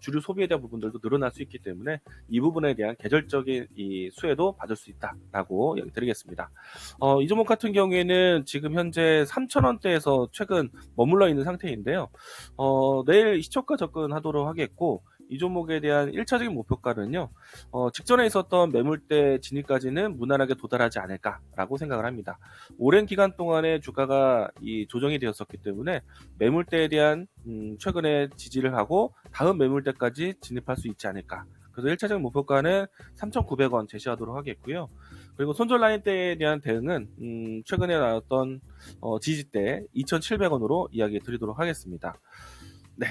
주류 소비에 대한 부분들도 늘어날 수 있기 때문에 이 부분에 대한 계절적인 이 수혜도 받을 수 있다라고 이야기 드리겠습니다. 이 종목 같은 경우에는 지금 현재 3,000원대에서 최근 머물러 있는 상태인데요. 내일 시초가 접근하도록 하겠고 이 종목에 대한 1차적인 목표가는요. 직전에 있었던 매물대 진입까지는 무난하게 도달하지 않을까라고 생각을 합니다. 오랜 기간 동안에 주가가 이 조정이 되었었기 때문에 매물대에 대한 최근에 지지를 하고 다음 매물대까지 진입할 수 있지 않을까. 그래서 1차적 목표가는 3,900원 제시하도록 하겠고요. 그리고 손절 라인대에 대한 대응은 최근에 나왔던 지지대 2,700원으로 이야기 드리도록 하겠습니다. 네.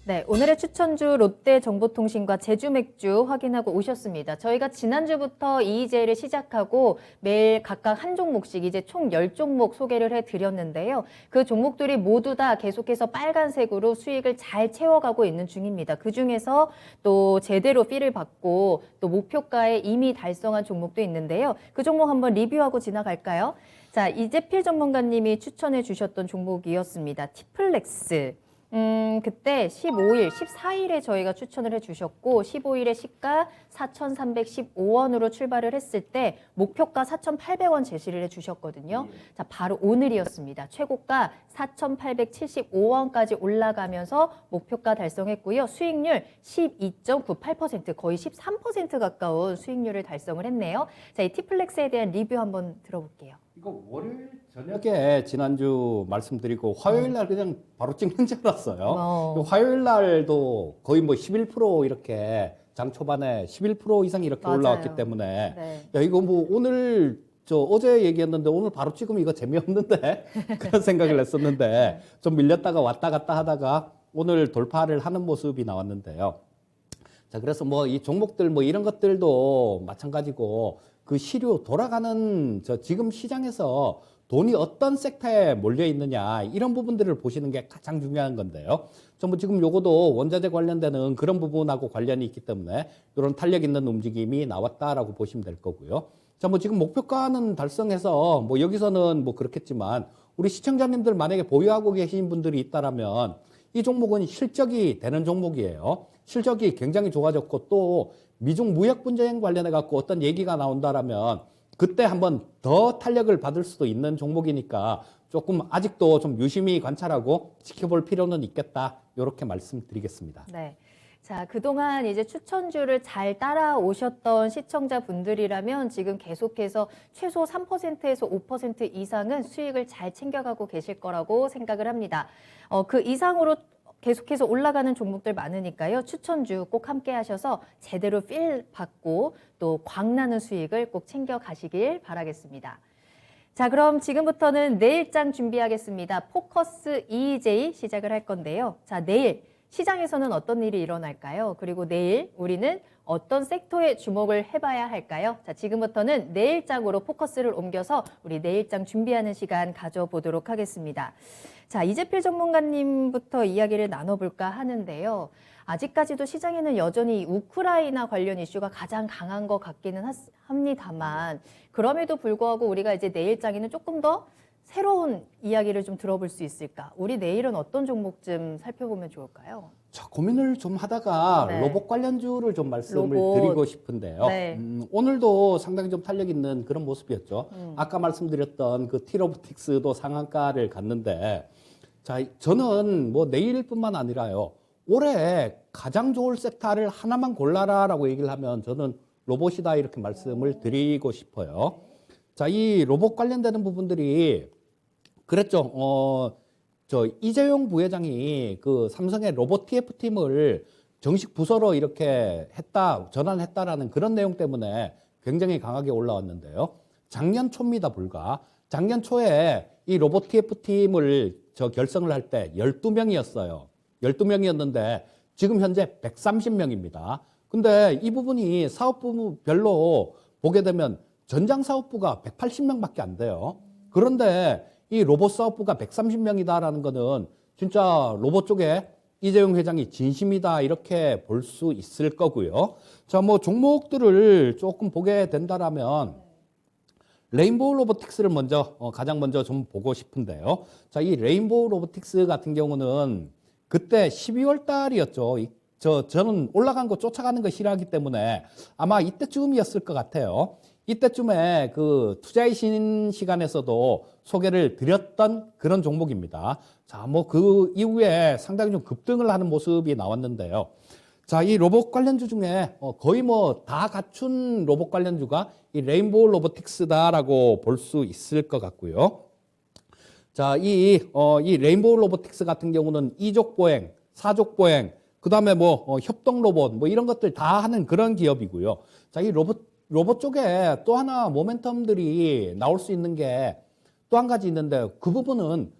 네, 오늘의 추천주 롯데정보통신과 제주맥주 확인하고 오셨습니다. 저희가 지난주부터 EEJ를 시작하고 매일 각각 한 종목씩 이제 총 10종목 소개를 해드렸는데요. 그 종목들이 모두 다 계속해서 빨간색으로 수익을 잘 채워가고 있는 중입니다. 그중에서 또 제대로 필을 받고 또 목표가에 이미 달성한 종목도 있는데요. 그 종목 한번 리뷰하고 지나갈까요? 자, 이재필 전문가님이 추천해 주셨던 종목이었습니다. 티플렉스. 그때 15일, 14일에 저희가 추천을 해주셨고 15일에 시가 4,315원으로 출발을 했을 때 목표가 4,800원 제시를 해주셨거든요. 자, 바로 오늘이었습니다. 최고가 4,875원까지 올라가면서 목표가 달성했고요. 수익률 12.98%, 거의 13% 가까운 수익률을 달성을 했네요. 자, 이 티플렉스에 대한 리뷰 한번 들어볼게요. 이거 월요일 저녁에 지난주 말씀드리고 화요일 날 그냥 바로 찍는 줄 알았어요. 화요일 날도 거의 뭐 11% 이렇게 장 초반에 11% 이상 이렇게 맞아요. 올라왔기 때문에 네. 야 이거 뭐 오늘 어제 얘기했는데 오늘 바로 찍으면 이거 재미없는데 그런 생각을 했었는데 좀 밀렸다가 왔다 갔다 하다가 오늘 돌파를 하는 모습이 나왔는데요. 자, 그래서 뭐 이 종목들 뭐 이런 것들도 마찬가지고 그 시류 돌아가는 지금 시장에서 돈이 어떤 섹터에 몰려 있느냐 이런 부분들을 보시는 게 가장 중요한 건데요. 전부 지금 요거도 원자재 관련되는 그런 부분하고 관련이 있기 때문에 이런 탄력 있는 움직임이 나왔다라고 보시면 될 거고요. 자, 뭐 지금 목표가는 달성해서 뭐 여기서는 뭐 그렇겠지만 우리 시청자님들 만약에 보유하고 계신 분들이 있다라면 이 종목은 실적이 되는 종목이에요. 실적이 굉장히 좋아졌고 또 미중 무역 분쟁 관련해 갖고 어떤 얘기가 나온다라면 그때 한번 더 탄력을 받을 수도 있는 종목이니까 조금 아직도 좀 유심히 관찰하고 지켜볼 필요는 있겠다. 이렇게 말씀드리겠습니다. 네. 자, 그동안 이제 추천주를 잘 따라오셨던 시청자분들이라면 지금 계속해서 최소 3%에서 5% 이상은 수익을 잘 챙겨가고 계실 거라고 생각을 합니다. 그 이상으로 계속해서 올라가는 종목들 많으니까요. 추천주 꼭 함께 하셔서 제대로 필 받고 또 광나는 수익을 꼭 챙겨가시길 바라겠습니다. 자, 그럼 지금부터는 내일장 준비하겠습니다. 포커스 EJ 시작을 할 건데요. 자, 내일 시장에서는 어떤 일이 일어날까요? 그리고 내일 우리는 어떤 섹터에 주목을 해봐야 할까요? 자, 지금부터는 내일장으로 포커스를 옮겨서 우리 내일장 준비하는 시간 가져보도록 하겠습니다. 자, 이재필 전문가님부터 이야기를 나눠볼까 하는데요. 아직까지도 시장에는 여전히 우크라이나 관련 이슈가 가장 강한 것 같기는 합니다만 그럼에도 불구하고 우리가 이제 내일장에는 조금 더 새로운 이야기를 좀 들어볼 수 있을까? 우리 내일은 어떤 종목 좀 살펴보면 좋을까요? 자, 고민을 좀 하다가 네. 로봇 관련주를 좀 말씀을 로봇. 드리고 싶은데요. 네. 오늘도 상당히 좀 탄력 있는 그런 모습이었죠. 아까 말씀드렸던 그 T-로보틱스도 상한가를 갔는데, 자, 저는 뭐 내일뿐만 아니라요. 올해 가장 좋을 섹터를 하나만 골라라라고 얘기를 하면 저는 로봇이다 이렇게 말씀을 드리고 싶어요. 자, 이 로봇 관련되는 부분들이 그랬죠. 이재용 부회장이 그 삼성의 로봇 TF팀을 정식 부서로 이렇게 전환했다라는 그런 내용 때문에 굉장히 강하게 올라왔는데요. 작년 초입니다, 불과. 작년 초에 이 로봇 TF팀을 결성을 할 때 12명이었어요. 12명이었는데 지금 현재 130명입니다. 근데 이 부분이 사업부별로 보게 되면 전장 사업부가 180명밖에 안 돼요. 그런데 이 로봇 사업부가 130명이다라는 거는 진짜 로봇 쪽에 이재용 회장이 진심이다 이렇게 볼 수 있을 거고요. 자, 뭐 종목들을 조금 보게 된다라면 레인보우 로보틱스를 가장 먼저 좀 보고 싶은데요. 자, 이 레인보우 로보틱스 같은 경우는 그때 12월 달이었죠. 저는 올라간 거 쫓아가는 거 싫어하기 때문에 아마 이때쯤이었을 것 같아요. 이때쯤에 그 투자의 신 시간에서도 소개를 드렸던 그런 종목입니다. 자, 뭐 그 이후에 상당히 좀 급등을 하는 모습이 나왔는데요. 자, 이 로봇 관련주 중에 거의 뭐 다 갖춘 로봇 관련주가 이 레인보우 로보틱스다라고 볼 수 있을 것 같고요. 자, 이 레인보우 로보틱스 같은 경우는 이족 보행, 사족 보행, 그 다음에 협동 로봇, 이런 것들 다 하는 그런 기업이고요. 자, 이 로봇 쪽에 또 하나 모멘텀들이 나올 수 있는 게 또 한 가지 있는데 그 부분은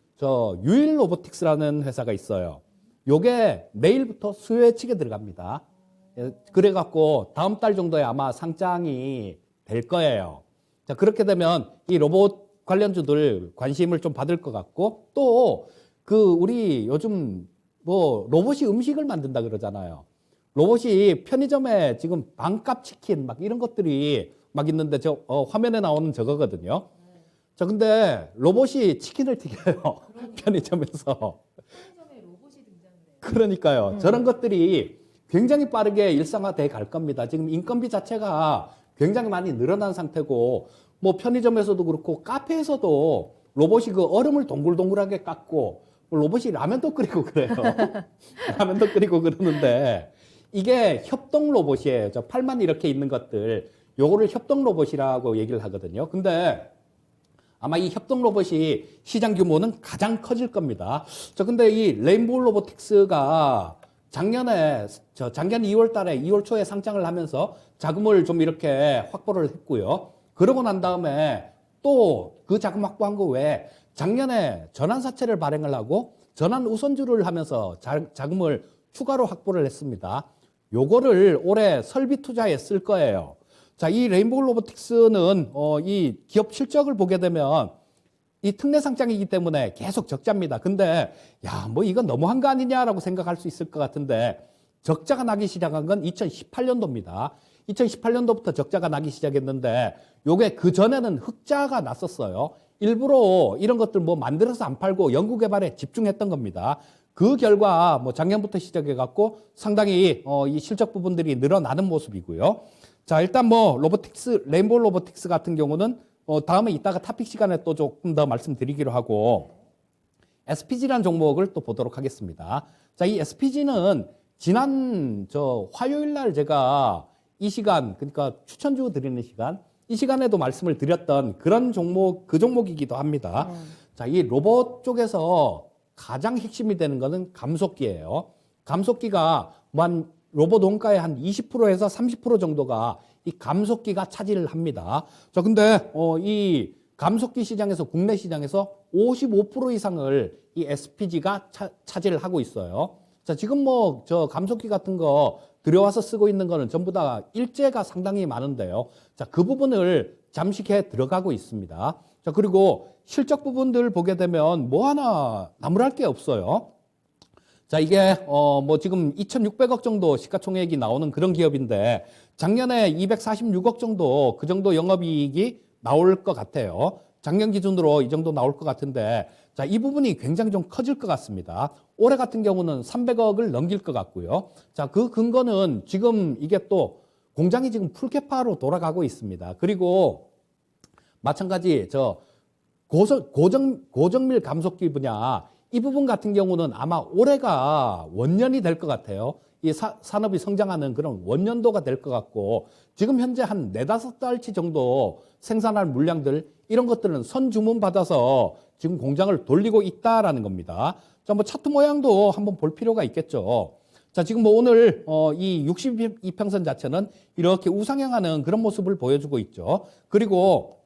유일 로보틱스라는 회사가 있어요. 요게 내일부터 수요에 치게 들어갑니다. 그래갖고 다음 달 정도에 아마 상장이 될 거예요. 자, 그렇게 되면 이 로봇 관련주들 관심을 좀 받을 것 같고 또 우리 요즘 로봇이 음식을 만든다 그러잖아요. 로봇이 편의점에 지금 반값 치킨 막 이런 것들이 막 있는데 화면에 나오는 저거거든요. 자, 근데 로봇이 치킨을 튀겨요. 편의점에서. 그러니까요. 저런 것들이 굉장히 빠르게 일상화돼 갈 겁니다. 지금 인건비 자체가 굉장히 많이 늘어난 상태고 편의점에서도 그렇고 카페에서도 로봇이 그 얼음을 동글동글하게 깎고 로봇이 라면도 끓이고 그래요. 라면도 끓이고 그러는데 이게 협동 로봇이에요. 팔만 이렇게 있는 것들 요거를 협동 로봇이라고 얘기를 하거든요. 근데 아마 이 협동 로봇이 시장 규모는 가장 커질 겁니다. 근데 이 레인보우 로보틱스가 작년 2월 달에 2월 초에 상장을 하면서 자금을 좀 이렇게 확보를 했고요. 그러고 난 다음에 또 그 자금 확보한 거 외에 작년에 전환사채를 발행을 하고 전환 우선주를 하면서 자금을 추가로 확보를 했습니다. 요거를 올해 설비 투자에 쓸 거예요. 자, 이 레인보우 로보틱스는 이 기업 실적을 보게 되면 이 특례 상장이기 때문에 계속 적자입니다. 근데 이건 너무한 거 아니냐라고 생각할 수 있을 것 같은데 적자가 나기 시작한 건 2018년도입니다. 2018년도부터 적자가 나기 시작했는데 요게 그 전에는 흑자가 났었어요. 일부러 이런 것들 만들어서 안 팔고 연구개발에 집중했던 겁니다. 그 결과 작년부터 시작해 갖고 상당히 이 실적 부분들이 늘어나는 모습이고요. 자, 일단 레인보우 로보틱스 같은 경우는 다음에 이따가 토픽 시간에 또 조금 더 말씀드리기로 하고 SPG라는 종목을 또 보도록 하겠습니다. 자, 이 SPG는 지난 화요일 날 제가 이 시간, 그러니까 추천주 드리는 시간, 이 시간에도 말씀을 드렸던 그런 그 종목이기도 합니다. 자, 이 로봇 쪽에서 가장 핵심이 되는 거는 감속기예요. 감속기가 로봇 원가의 한 20%에서 30% 정도가 이 감속기가 차지를 합니다. 자, 근데 이 감속기 시장에서 국내 시장에서 55% 이상을 이 SPG가 차지를 하고 있어요. 자, 지금 감속기 같은 거 들여와서 쓰고 있는 거는 전부 다 일제가 상당히 많은데요. 자, 그 부분을 잠식해 들어가고 있습니다. 자, 그리고 실적 부분들 보게 되면 하나 나무랄 게 없어요. 자, 이게 지금 2,600억 정도 시가총액이 나오는 그런 기업인데 작년에 246억 정도 그 정도 영업이익이 나올 것 같아요. 작년 기준으로 이 정도 나올 것 같은데 자, 이 부분이 굉장히 좀 커질 것 같습니다. 올해 같은 경우는 300억을 넘길 것 같고요. 자, 그 근거는 지금 이게 또 공장이 지금 풀캐파로 돌아가고 있습니다. 그리고 마찬가지 고정밀 감속기 분야 이 부분 같은 경우는 아마 올해가 원년이 될 것 같아요. 이 산업이 성장하는 그런 원년도가 될 것 같고 지금 현재 한 4-5달치 정도 생산할 물량들 이런 것들은 선주문 받아서 지금 공장을 돌리고 있다라는 겁니다. 자, 차트 모양도 한번 볼 필요가 있겠죠. 자, 지금 오늘 이 62평선 자체는 이렇게 우상향하는 그런 모습을 보여주고 있죠. 그리고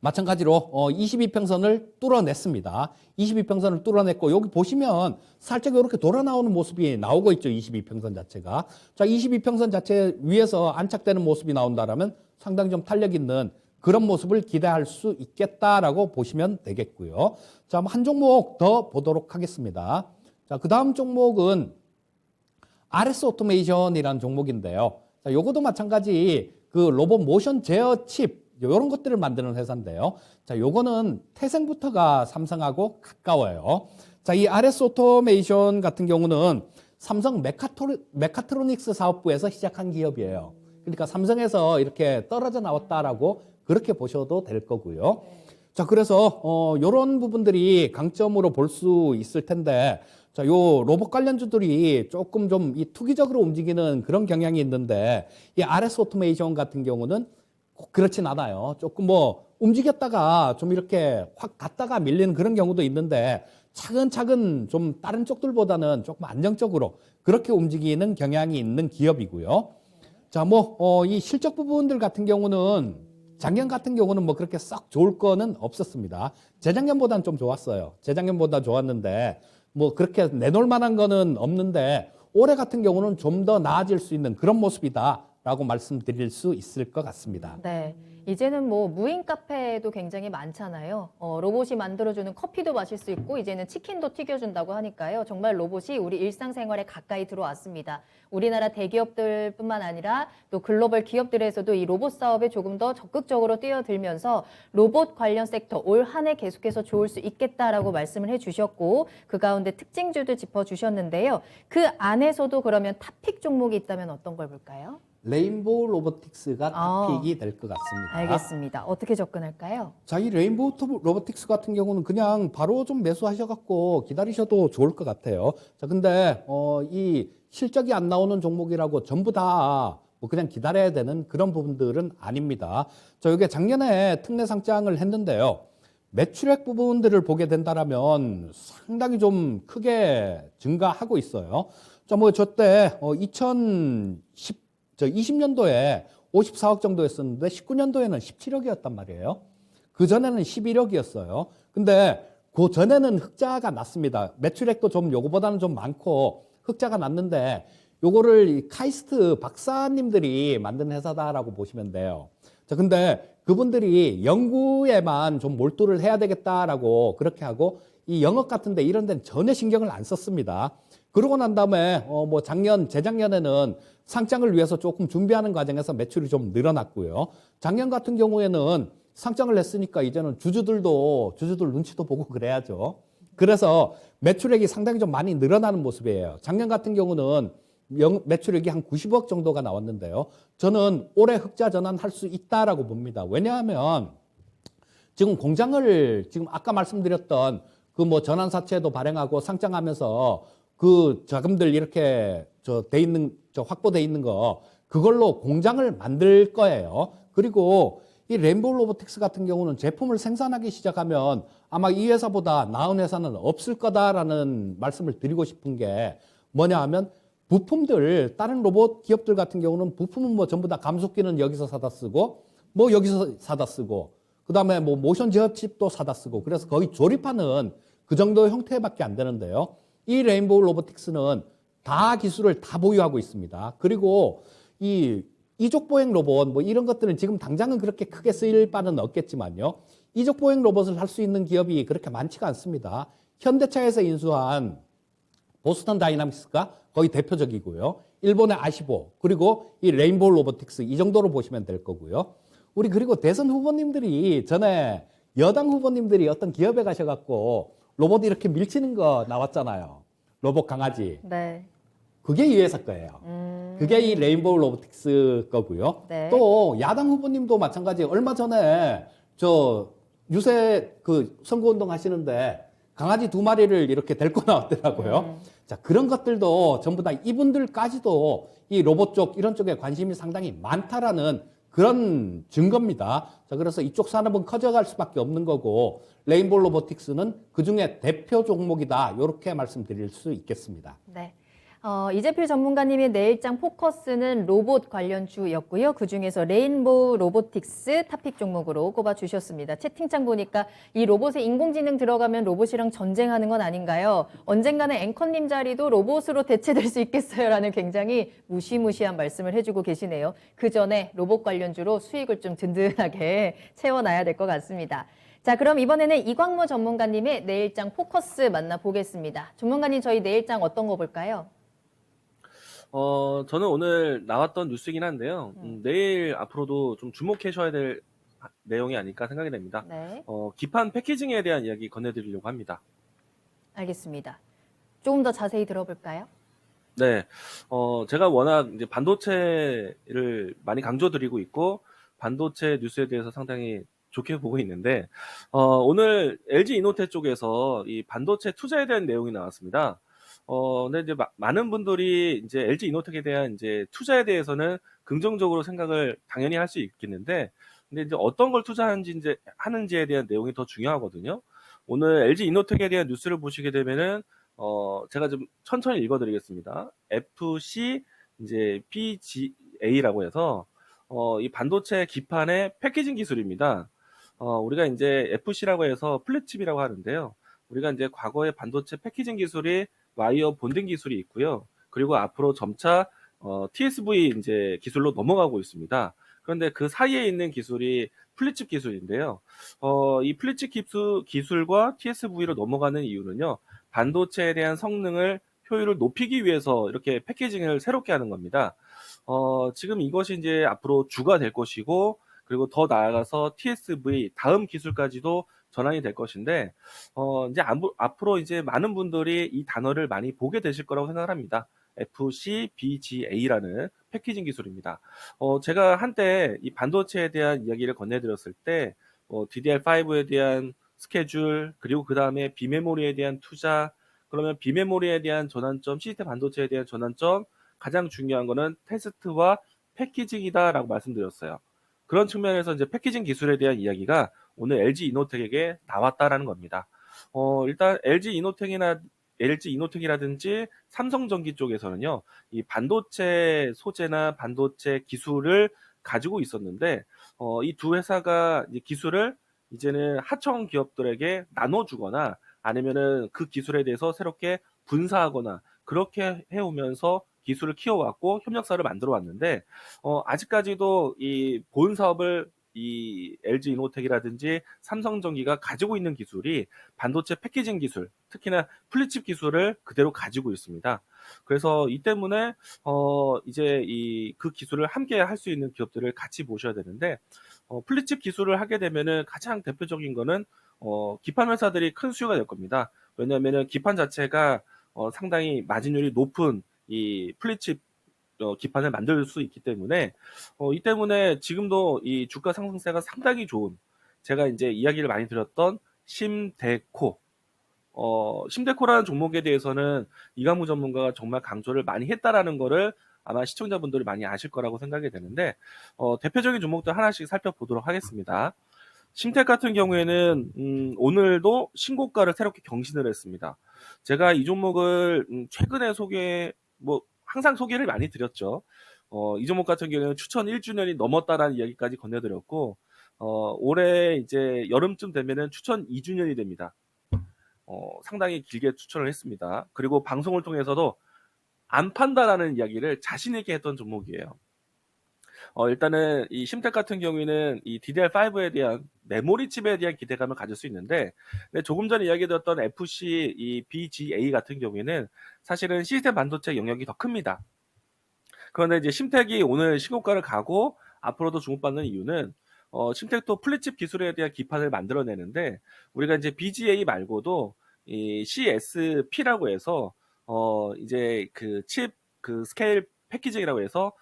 마찬가지로 22평선을 뚫어냈습니다. 22평선을 뚫어냈고 여기 보시면 살짝 이렇게 돌아 나오는 모습이 나오고 있죠. 22평선 자체가. 자, 22평선 자체 위에서 안착되는 모습이 나온다라면 상당히 좀 탄력 있는 그런 모습을 기대할 수 있겠다라고 보시면 되겠고요. 자, 한 종목 더 보도록 하겠습니다. 자, 그 다음 종목은 RS 오토메이션이라는 종목인데요. 자, 요것도 마찬가지 그 로봇 모션 제어 칩 이런 것들을 만드는 회사인데요. 자, 요거는 태생부터가 삼성하고 가까워요. 자, 이 RS 오토메이션 같은 경우는 삼성 메카트로닉스 사업부에서 시작한 기업이에요. 그러니까 삼성에서 이렇게 떨어져 나왔다라고 그렇게 보셔도 될 거고요. 자, 그래서 요런 부분들이 강점으로 볼 수 있을 텐데 자, 요 로봇 관련주들이 조금 좀 이 투기적으로 움직이는 그런 경향이 있는데 이 RS 오토메이션 같은 경우는 꼭 그렇진 않아요. 조금 움직였다가 좀 이렇게 확 갔다가 밀리는 그런 경우도 있는데 차근차근 좀 다른 쪽들보다는 조금 안정적으로 그렇게 움직이는 경향이 있는 기업이고요. 자, 이 실적 부분들 같은 경우는 작년 같은 경우는 뭐 그렇게 썩 좋을 거는 없었습니다. 재작년보다는 좀 좋았어요. 재작년보다 좋았는데 뭐 그렇게 내놓을 만한 거는 없는데 올해 같은 경우는 좀 더 나아질 수 있는 그런 모습이다라고 말씀드릴 수 있을 것 같습니다. 네. 이제는 뭐 무인 카페도 굉장히 많잖아요. 로봇이 만들어주는 커피도 마실 수 있고 이제는 치킨도 튀겨준다고 하니까요. 정말 로봇이 우리 일상생활에 가까이 들어왔습니다. 우리나라 대기업들뿐만 아니라 또 글로벌 기업들에서도 이 로봇 사업에 조금 더 적극적으로 뛰어들면서 로봇 관련 섹터 올 한 해 계속해서 좋을 수 있겠다라고 말씀을 해주셨고 그 가운데 특징주도 짚어주셨는데요. 그 안에서도 그러면 탑픽 종목이 있다면 어떤 걸 볼까요? 레인보우 로보틱스가 탑픽이 될 것 같습니다. 알겠습니다. 어떻게 접근할까요? 자, 이 레인보우 로보틱스 같은 경우는 그냥 바로 좀 매수하셔갖고 기다리셔도 좋을 것 같아요. 자, 근데, 이 실적이 안 나오는 종목이라고 전부 다 뭐 그냥 기다려야 되는 그런 부분들은 아닙니다. 자, 이게 작년에 특례 상장을 했는데요. 매출액 부분들을 보게 된다라면 상당히 좀 크게 증가하고 있어요. 자, 저때 20년도에 54억 정도였었는데 19년도에는 17억이었단 말이에요. 그 전에는 11억이었어요. 근데 그 전에는 흑자가 났습니다. 매출액도 좀 요거보다는 좀 많고 흑자가 났는데 요거를 이 카이스트 박사님들이 만든 회사다라고 보시면 돼요. 자, 근데 그분들이 연구에만 좀 몰두를 해야 되겠다라고 그렇게 하고 이 영업 같은데 이런 데는 전혀 신경을 안 썼습니다. 그러고 난 다음에 재작년에는 상장을 위해서 조금 준비하는 과정에서 매출이 좀 늘어났고요. 작년 같은 경우에는 상장을 했으니까 이제는 주주들 눈치도 보고 그래야죠. 그래서 매출액이 상당히 좀 많이 늘어나는 모습이에요. 작년 같은 경우는 매출액이 한 90억 정도가 나왔는데요. 저는 올해 흑자 전환할 수 있다라고 봅니다. 왜냐하면 지금 공장을 지금 아까 말씀드렸던 그 전환사채도 발행하고 상장하면서 그 자금들 이렇게 확보돼 있는 거 그걸로 공장을 만들 거예요. 그리고 이 레인보우 로보틱스 같은 경우는 제품을 생산하기 시작하면 아마 이 회사보다 나은 회사는 없을 거다라는 말씀을 드리고 싶은 게 뭐냐 하면 부품들 다른 로봇 기업들 같은 경우는 부품은 전부 다 감속기는 여기서 사다 쓰고 여기서 사다 쓰고 그다음에 모션 제어칩도 사다 쓰고 그래서 거의 조립하는 그 정도 형태밖에 안 되는데요. 이 레인보우 로보틱스는 다 기술을 다 보유하고 있습니다. 그리고 이 이족 보행 로봇 이런 것들은 지금 당장은 그렇게 크게 쓰일 바는 없겠지만요. 이족 보행 로봇을 할 수 있는 기업이 그렇게 많지가 않습니다. 현대차에서 인수한 보스턴 다이나믹스가 거의 대표적이고요. 일본의 아시보 그리고 이 레인보우 로보틱스 이 정도로 보시면 될 거고요. 우리 그리고 대선 후보님들이 전에 여당 후보님들이 어떤 기업에 가셔갖고 로봇 이렇게 밀치는 거 나왔잖아요. 로봇 강아지. 네. 그게 이 회사 거예요. 그게 이 레인보우 로보틱스 거고요. 네. 또 야당 후보님도 마찬가지. 얼마 전에 유세 선거운동 하시는데 강아지 2마리를 이렇게 데리고 나왔더라고요. 자, 그런 것들도 전부 다 이분들까지도 이 로봇 쪽 이런 쪽에 관심이 상당히 많다라는 그런 증거입니다. 자, 그래서 이쪽 산업은 커져갈 수밖에 없는 거고 레인보우 로보틱스는 그중에 대표 종목이다. 이렇게 말씀드릴 수 있겠습니다. 네. 이재필 전문가님의 내일장 포커스는 로봇 관련주였고요. 그중에서 레인보우 로보틱스 탑픽 종목으로 꼽아주셨습니다. 채팅창 보니까 이 로봇에 인공지능 들어가면 로봇이랑 전쟁하는 건 아닌가요? 언젠가는 앵커님 자리도 로봇으로 대체될 수 있겠어요? 라는 굉장히 무시무시한 말씀을 해주고 계시네요. 그 전에 로봇 관련주로 수익을 좀 든든하게 채워놔야 될 것 같습니다. 자, 그럼 이번에는 이광무 전문가님의 내일장 포커스 만나보겠습니다. 전문가님, 저희 내일장 어떤 거 볼까요? 저는 오늘 나왔던 뉴스이긴 한데요. 내일 앞으로도 좀 주목하셔야 될 내용이 아닐까 생각이 됩니다. 네, 기판 패키징에 대한 이야기 건네드리려고 합니다. 알겠습니다. 조금 더 자세히 들어볼까요? 네, 제가 워낙 이제 반도체를 많이 강조드리고 있고, 반도체 뉴스에 대해서 상당히 좋게 보고 있는데, 오늘 LG 이노텍 쪽에서 이 반도체 투자에 대한 내용이 나왔습니다. 근데 이제 많은 분들이 이제 LG 이노텍에 대한 이제 투자에 대해서는 긍정적으로 생각을 당연히 할 수 있겠는데, 근데 이제 어떤 걸 하는지에 대한 내용이 더 중요하거든요. 오늘 LG 이노텍에 대한 뉴스를 보시게 되면은 제가 좀 천천히 읽어드리겠습니다. FC 이제 BGA라고 해서 이 반도체 기판의 패키징 기술입니다. 우리가 이제 FC라고 해서 플립칩이라고 하는데요. 우리가 이제 과거에 반도체 패키징 기술이 와이어 본딩 기술이 있고요. 그리고 앞으로 점차 TSV 이제 기술로 넘어가고 있습니다. 그런데 그 사이에 있는 기술이 플립칩 기술인데요. 이 플립칩 기술과 TSV로 넘어가는 이유는요. 반도체에 대한 성능을 효율을 높이기 위해서 이렇게 패키징을 새롭게 하는 겁니다. 지금 이것이 이제 앞으로 주가 될 것이고, 그리고 더 나아가서 TSV 다음 기술까지도 전환이 될 것인데, 이제 앞으로 이제 많은 분들이 이 단어를 많이 보게 되실 거라고 생각을 합니다. FCBGA라는 패키징 기술입니다. 제가 한때 이 반도체에 대한 이야기를 건네드렸을 때, DDR5에 대한 스케줄, 그리고 그 다음에 비메모리에 대한 투자, 그러면 비메모리에 대한 전환점, 시스템 반도체에 대한 전환점, 가장 중요한 거는 테스트와 패키징이다라고 말씀드렸어요. 그런 측면에서 이제 패키징 기술에 대한 이야기가 오늘 LG 이노텍에게 나왔다라는 겁니다. 일단 LG 이노텍이라든지 삼성전기 쪽에서는요, 이 반도체 소재나 반도체 기술을 가지고 있었는데, 이 두 회사가 이 기술을 이제는 하청 기업들에게 나눠주거나 아니면은 그 기술에 대해서 새롭게 분사하거나 그렇게 해오면서 기술을 키워왔고 협력사를 만들어 왔는데, 아직까지도 이 본 사업을 이 LG 이노텍이라든지 삼성전기가 가지고 있는 기술이 반도체 패키징 기술, 특히나 플립칩 기술을 그대로 가지고 있습니다. 그래서 이 때문에 이제 그 기술을 함께 할 수 있는 기업들을 같이 모셔야 되는데, 플립칩 기술을 하게 되면은 가장 대표적인 거는 기판 회사들이 큰 수요가 될 겁니다. 왜냐하면은 기판 자체가 상당히 마진율이 높은 이 플립칩 기판을 만들 수 있기 때문에 이 때문에 지금도 이 주가 상승세가 상당히 좋은, 제가 이제 이야기를 많이 드렸던 심데코, 심데코라는 종목에 대해서는 이강무 전문가가 정말 강조를 많이 했다라는 거를 아마 시청자분들이 많이 아실 거라고 생각이 되는데, 대표적인 종목들 하나씩 살펴보도록 하겠습니다. 심텍 같은 경우에는 오늘도 신고가를 새롭게 경신을 했습니다. 제가 이 종목을 최근에 항상 소개를 많이 드렸죠. 이 종목 같은 경우에는 추천 1주년이 넘었다라는 이야기까지 건네드렸고, 올해 이제 여름쯤 되면은 추천 2주년이 됩니다. 상당히 길게 추천을 했습니다. 그리고 방송을 통해서도 안 판다라는 이야기를 자신 있게 했던 종목이에요. 일단은 이 심텍 같은 경우에는 이 DDR5에 대한 메모리 칩에 대한 기대감을 가질 수 있는데, 근데 조금 전에 이야기 드렸던 FC 이 BGA 같은 경우에는 사실은 시스템 반도체 영역이 더 큽니다. 그런데 이제 심텍이 오늘 신고가를 가고 앞으로도 주목받는 이유는 심텍도 플립칩 기술에 대한 기판을 만들어내는데, 우리가 이제 BGA 말고도 이 CSP라고 해서 이제 그 칩 그 스케일 패키징이라고 해서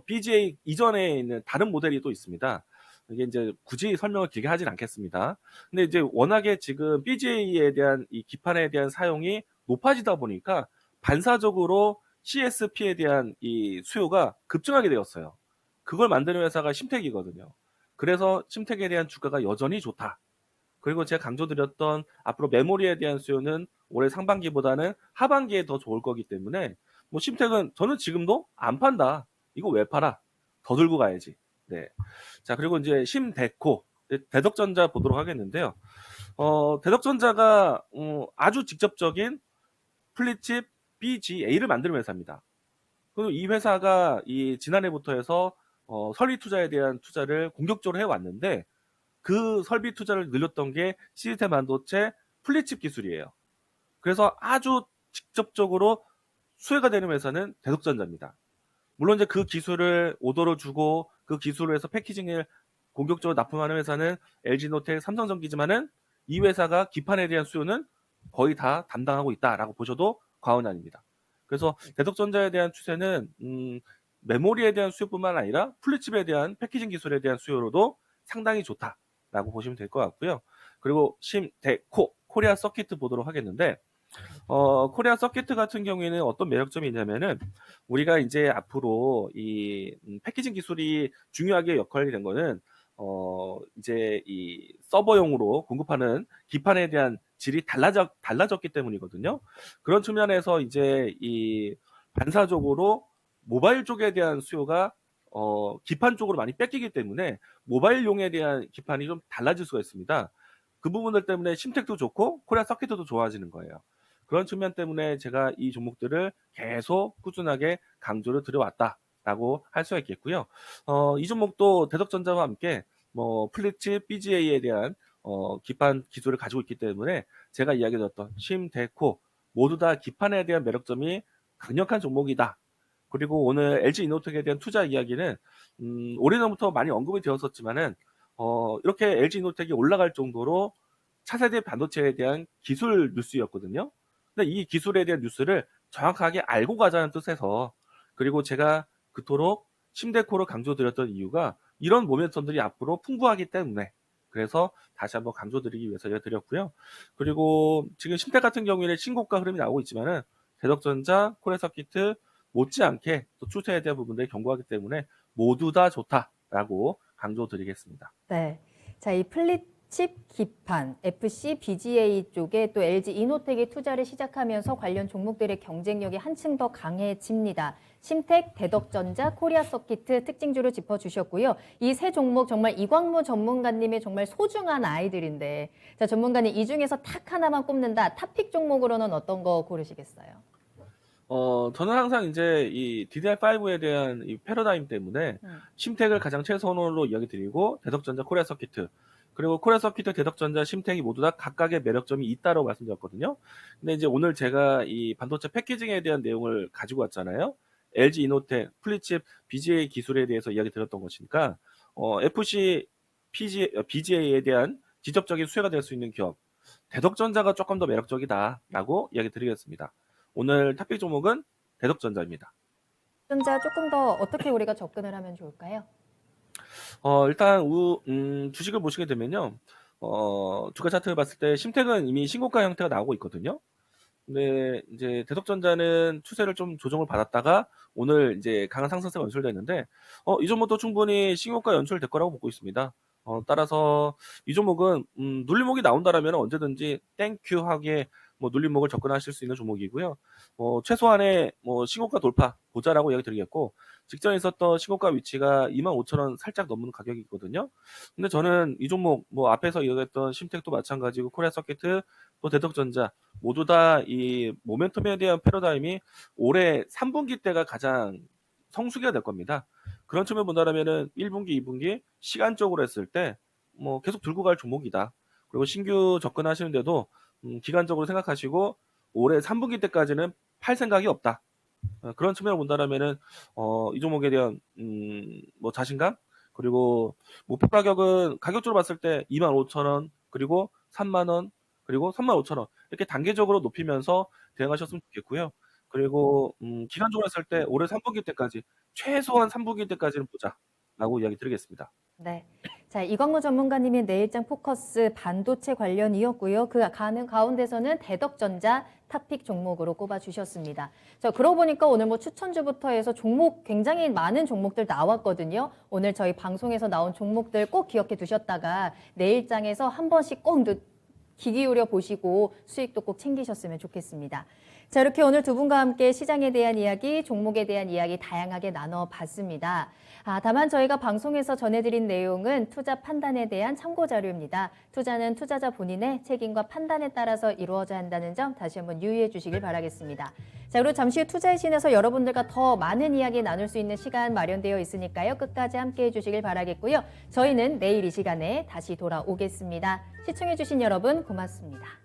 BGA 이전에 있는 다른 모델이 또 있습니다. 이게 이제 굳이 설명을 길게 하진 않겠습니다. 근데 이제 워낙에 지금 BGA에 대한 이 기판에 대한 사용이 높아지다 보니까 반사적으로 CSP에 대한 이 수요가 급증하게 되었어요. 그걸 만드는 회사가 심텍이거든요. 그래서 심텍에 대한 주가가 여전히 좋다. 그리고 제가 강조드렸던 앞으로 메모리에 대한 수요는 올해 상반기보다는 하반기에 더 좋을 거기 때문에 뭐 심텍은 저는 지금도 안 판다. 이거 왜 팔아? 더 들고 가야지. 네. 자, 그리고 이제 심데코, 대덕전자 보도록 하겠는데요. 대덕전자가 아주 직접적인 플립칩 BGA를 만드는 회사입니다. 그리고 이 회사가 이 지난해부터 해서 설비 투자에 대한 투자를 공격적으로 해왔는데, 그 설비 투자를 늘렸던 게 시스템 반도체 플립칩 기술이에요. 그래서 아주 직접적으로 수혜가 되는 회사는 대덕전자입니다. 물론 이제 그 기술을 오더로 주고 그 기술을 해서 패키징을 공격적으로 납품하는 회사는 LG노텍, 삼성전기지만은 이 회사가 기판에 대한 수요는 거의 다 담당하고 있다라고 보셔도 과언이 아닙니다. 그래서 대덕전자에 대한 추세는 메모리에 대한 수요뿐만 아니라 플립칩에 대한 패키징 기술에 대한 수요로도 상당히 좋다라고 보시면 될 것 같고요. 그리고 심데코, 코리아 서킷 보도록 하겠는데, 코리아 서킷 같은 경우에는 어떤 매력점이 있냐면은, 우리가 이제 앞으로 이 패키징 기술이 중요하게 역할이 된 거는 이제 이 서버용으로 공급하는 기판에 대한 질이 달라졌기 때문이거든요. 그런 측면에서 이제 이 반사적으로 모바일 쪽에 대한 수요가 기판 쪽으로 많이 뺏기기 때문에 모바일용에 대한 기판이 좀 달라질 수가 있습니다. 그 부분들 때문에 심택도 좋고 코리아 서킷도 좋아지는 거예요. 그런 측면 때문에 제가 이 종목들을 계속 꾸준하게 강조를 드려왔다라고 할 수가 있겠고요. 이 종목도 대덕전자와 함께 플립칩 BGA에 대한 기판 기술을 가지고 있기 때문에 제가 이야기드렸던 심대코 모두 다 기판에 대한 매력점이 강력한 종목이다. 그리고 오늘 LG 이노텍에 대한 투자 이야기는 오래전부터 많이 언급이 되었었지만은 이렇게 LG 이노텍이 올라갈 정도로 차세대 반도체에 대한 기술 뉴스였거든요. 근데 이 기술에 대한 뉴스를 정확하게 알고 가자는 뜻에서, 그리고 제가 그토록 심대코를 강조드렸던 이유가 이런 모멘텀들이 앞으로 풍부하기 때문에, 그래서 다시 한번 강조드리기 위해서 제가 드렸고요. 그리고 지금 심택 같은 경우에는 신고가 흐름이 나오고 있지만은 대덕전자, 코리아서킷 못지않게 또 추세에 대한 부분들이 견고하기 때문에 모두 다 좋다라고 강조드리겠습니다. 네. 자, 이 플립칩 기판, FC, BGA 쪽에 또 LG 이노텍이 투자를 시작하면서 관련 종목들의 경쟁력이 한층 더 강해집니다. 심택, 대덕전자, 코리아서킷 특징주를 짚어주셨고요. 이 세 종목 정말 이광무 전문가님의 정말 소중한 아이들인데, 자, 전문가님 이 중에서 딱 하나만 꼽는다. 탑픽 종목으로는 어떤 거 고르시겠어요? 저는 항상 이제 이 DDR5에 대한 이 패러다임 때문에 심택을 가장 최선으로 이야기 드리고, 대덕전자, 코리아서킷, 그리고 코리아서킷, 대덕전자, 심택이 모두 다 각각의 매력점이 있다고 말씀드렸거든요. 근데 이제 오늘 제가 이 반도체 패키징에 대한 내용을 가지고 왔잖아요. LG 이노텍, 플립칩, BGA 기술에 대해서 이야기 드렸던 것이니까, FC, BGA에 대한 직접적인 수혜가 될 수 있는 기업, 대덕전자가 조금 더 매력적이다라고 이야기 드리겠습니다. 오늘 탑픽 종목은 대덕전자입니다. 전자 조금 더 어떻게 우리가 접근을 하면 좋을까요? 일단 주식을 보시게 되면요. 주가 차트를 봤을 때 심택은 이미 신고가 형태가 나오고 있거든요. 근데 이제 대덕전자는 추세를 좀 조정을 받았다가 오늘 이제 강한 상승세가 연출됐는데, 이 종목도 충분히 신고가 연출될 거라고 보고 있습니다. 따라서 이 종목은 눌림목이 나온다라면 언제든지 땡큐하게 눌림목을 접근하실 수 있는 종목이고요. 최소한의 신고가 돌파 보자라고 이야기 드리겠고, 직전에 있었던 신고가 위치가 25,000원 살짝 넘는 가격이거든요. 근데 저는 이 종목 앞에서 이야기했던 심택도 마찬가지고 코리아서킷 또 대덕전자 모두 다 이 모멘텀에 대한 패러다임이 올해 3분기 때가 가장 성수기가 될 겁니다. 그런 측면 본다면은 1분기, 2분기 시간적으로 했을 때 계속 들고 갈 종목이다. 그리고 신규 접근하시는데도 기간적으로 생각하시고 올해 3분기 때까지는 팔 생각이 없다. 그런 측면을 본다면은 이 종목에 대한 자신감, 그리고 목표 가격은 가격적으로 봤을 때 25,000원, 그리고 3만원, 그리고 35,000원 이렇게 단계적으로 높이면서 대응하셨으면 좋겠고요. 그리고 기간적으로 했을 때 올해 3분기 때까지, 최소한 3분기 때까지는 보자라고 이야기 드리겠습니다. 네. 자, 이광무 전문가님의 내일장 포커스 반도체 관련이었고요. 그 가운데서는 대덕전자 탑픽 종목으로 꼽아주셨습니다. 자, 그러고 보니까 오늘 추천주부터 해서 종목 굉장히 많은 종목들 나왔거든요. 오늘 저희 방송에서 나온 종목들 꼭 기억해 두셨다가 내일장에서 한 번씩 꼭 귀 기울여 보시고 수익도 꼭 챙기셨으면 좋겠습니다. 자, 이렇게 오늘 두 분과 함께 시장에 대한 이야기, 종목에 대한 이야기 다양하게 나눠봤습니다. 다만 저희가 방송에서 전해드린 내용은 투자 판단에 대한 참고 자료입니다. 투자는 투자자 본인의 책임과 판단에 따라서 이루어져야 한다는 점 다시 한번 유의해 주시길 바라겠습니다. 자, 그리고 잠시 후 투자의 신에서 여러분들과 더 많은 이야기 나눌 수 있는 시간 마련되어 있으니까요. 끝까지 함께해 주시길 바라겠고요. 저희는 내일 이 시간에 다시 돌아오겠습니다. 시청해 주신 여러분 고맙습니다.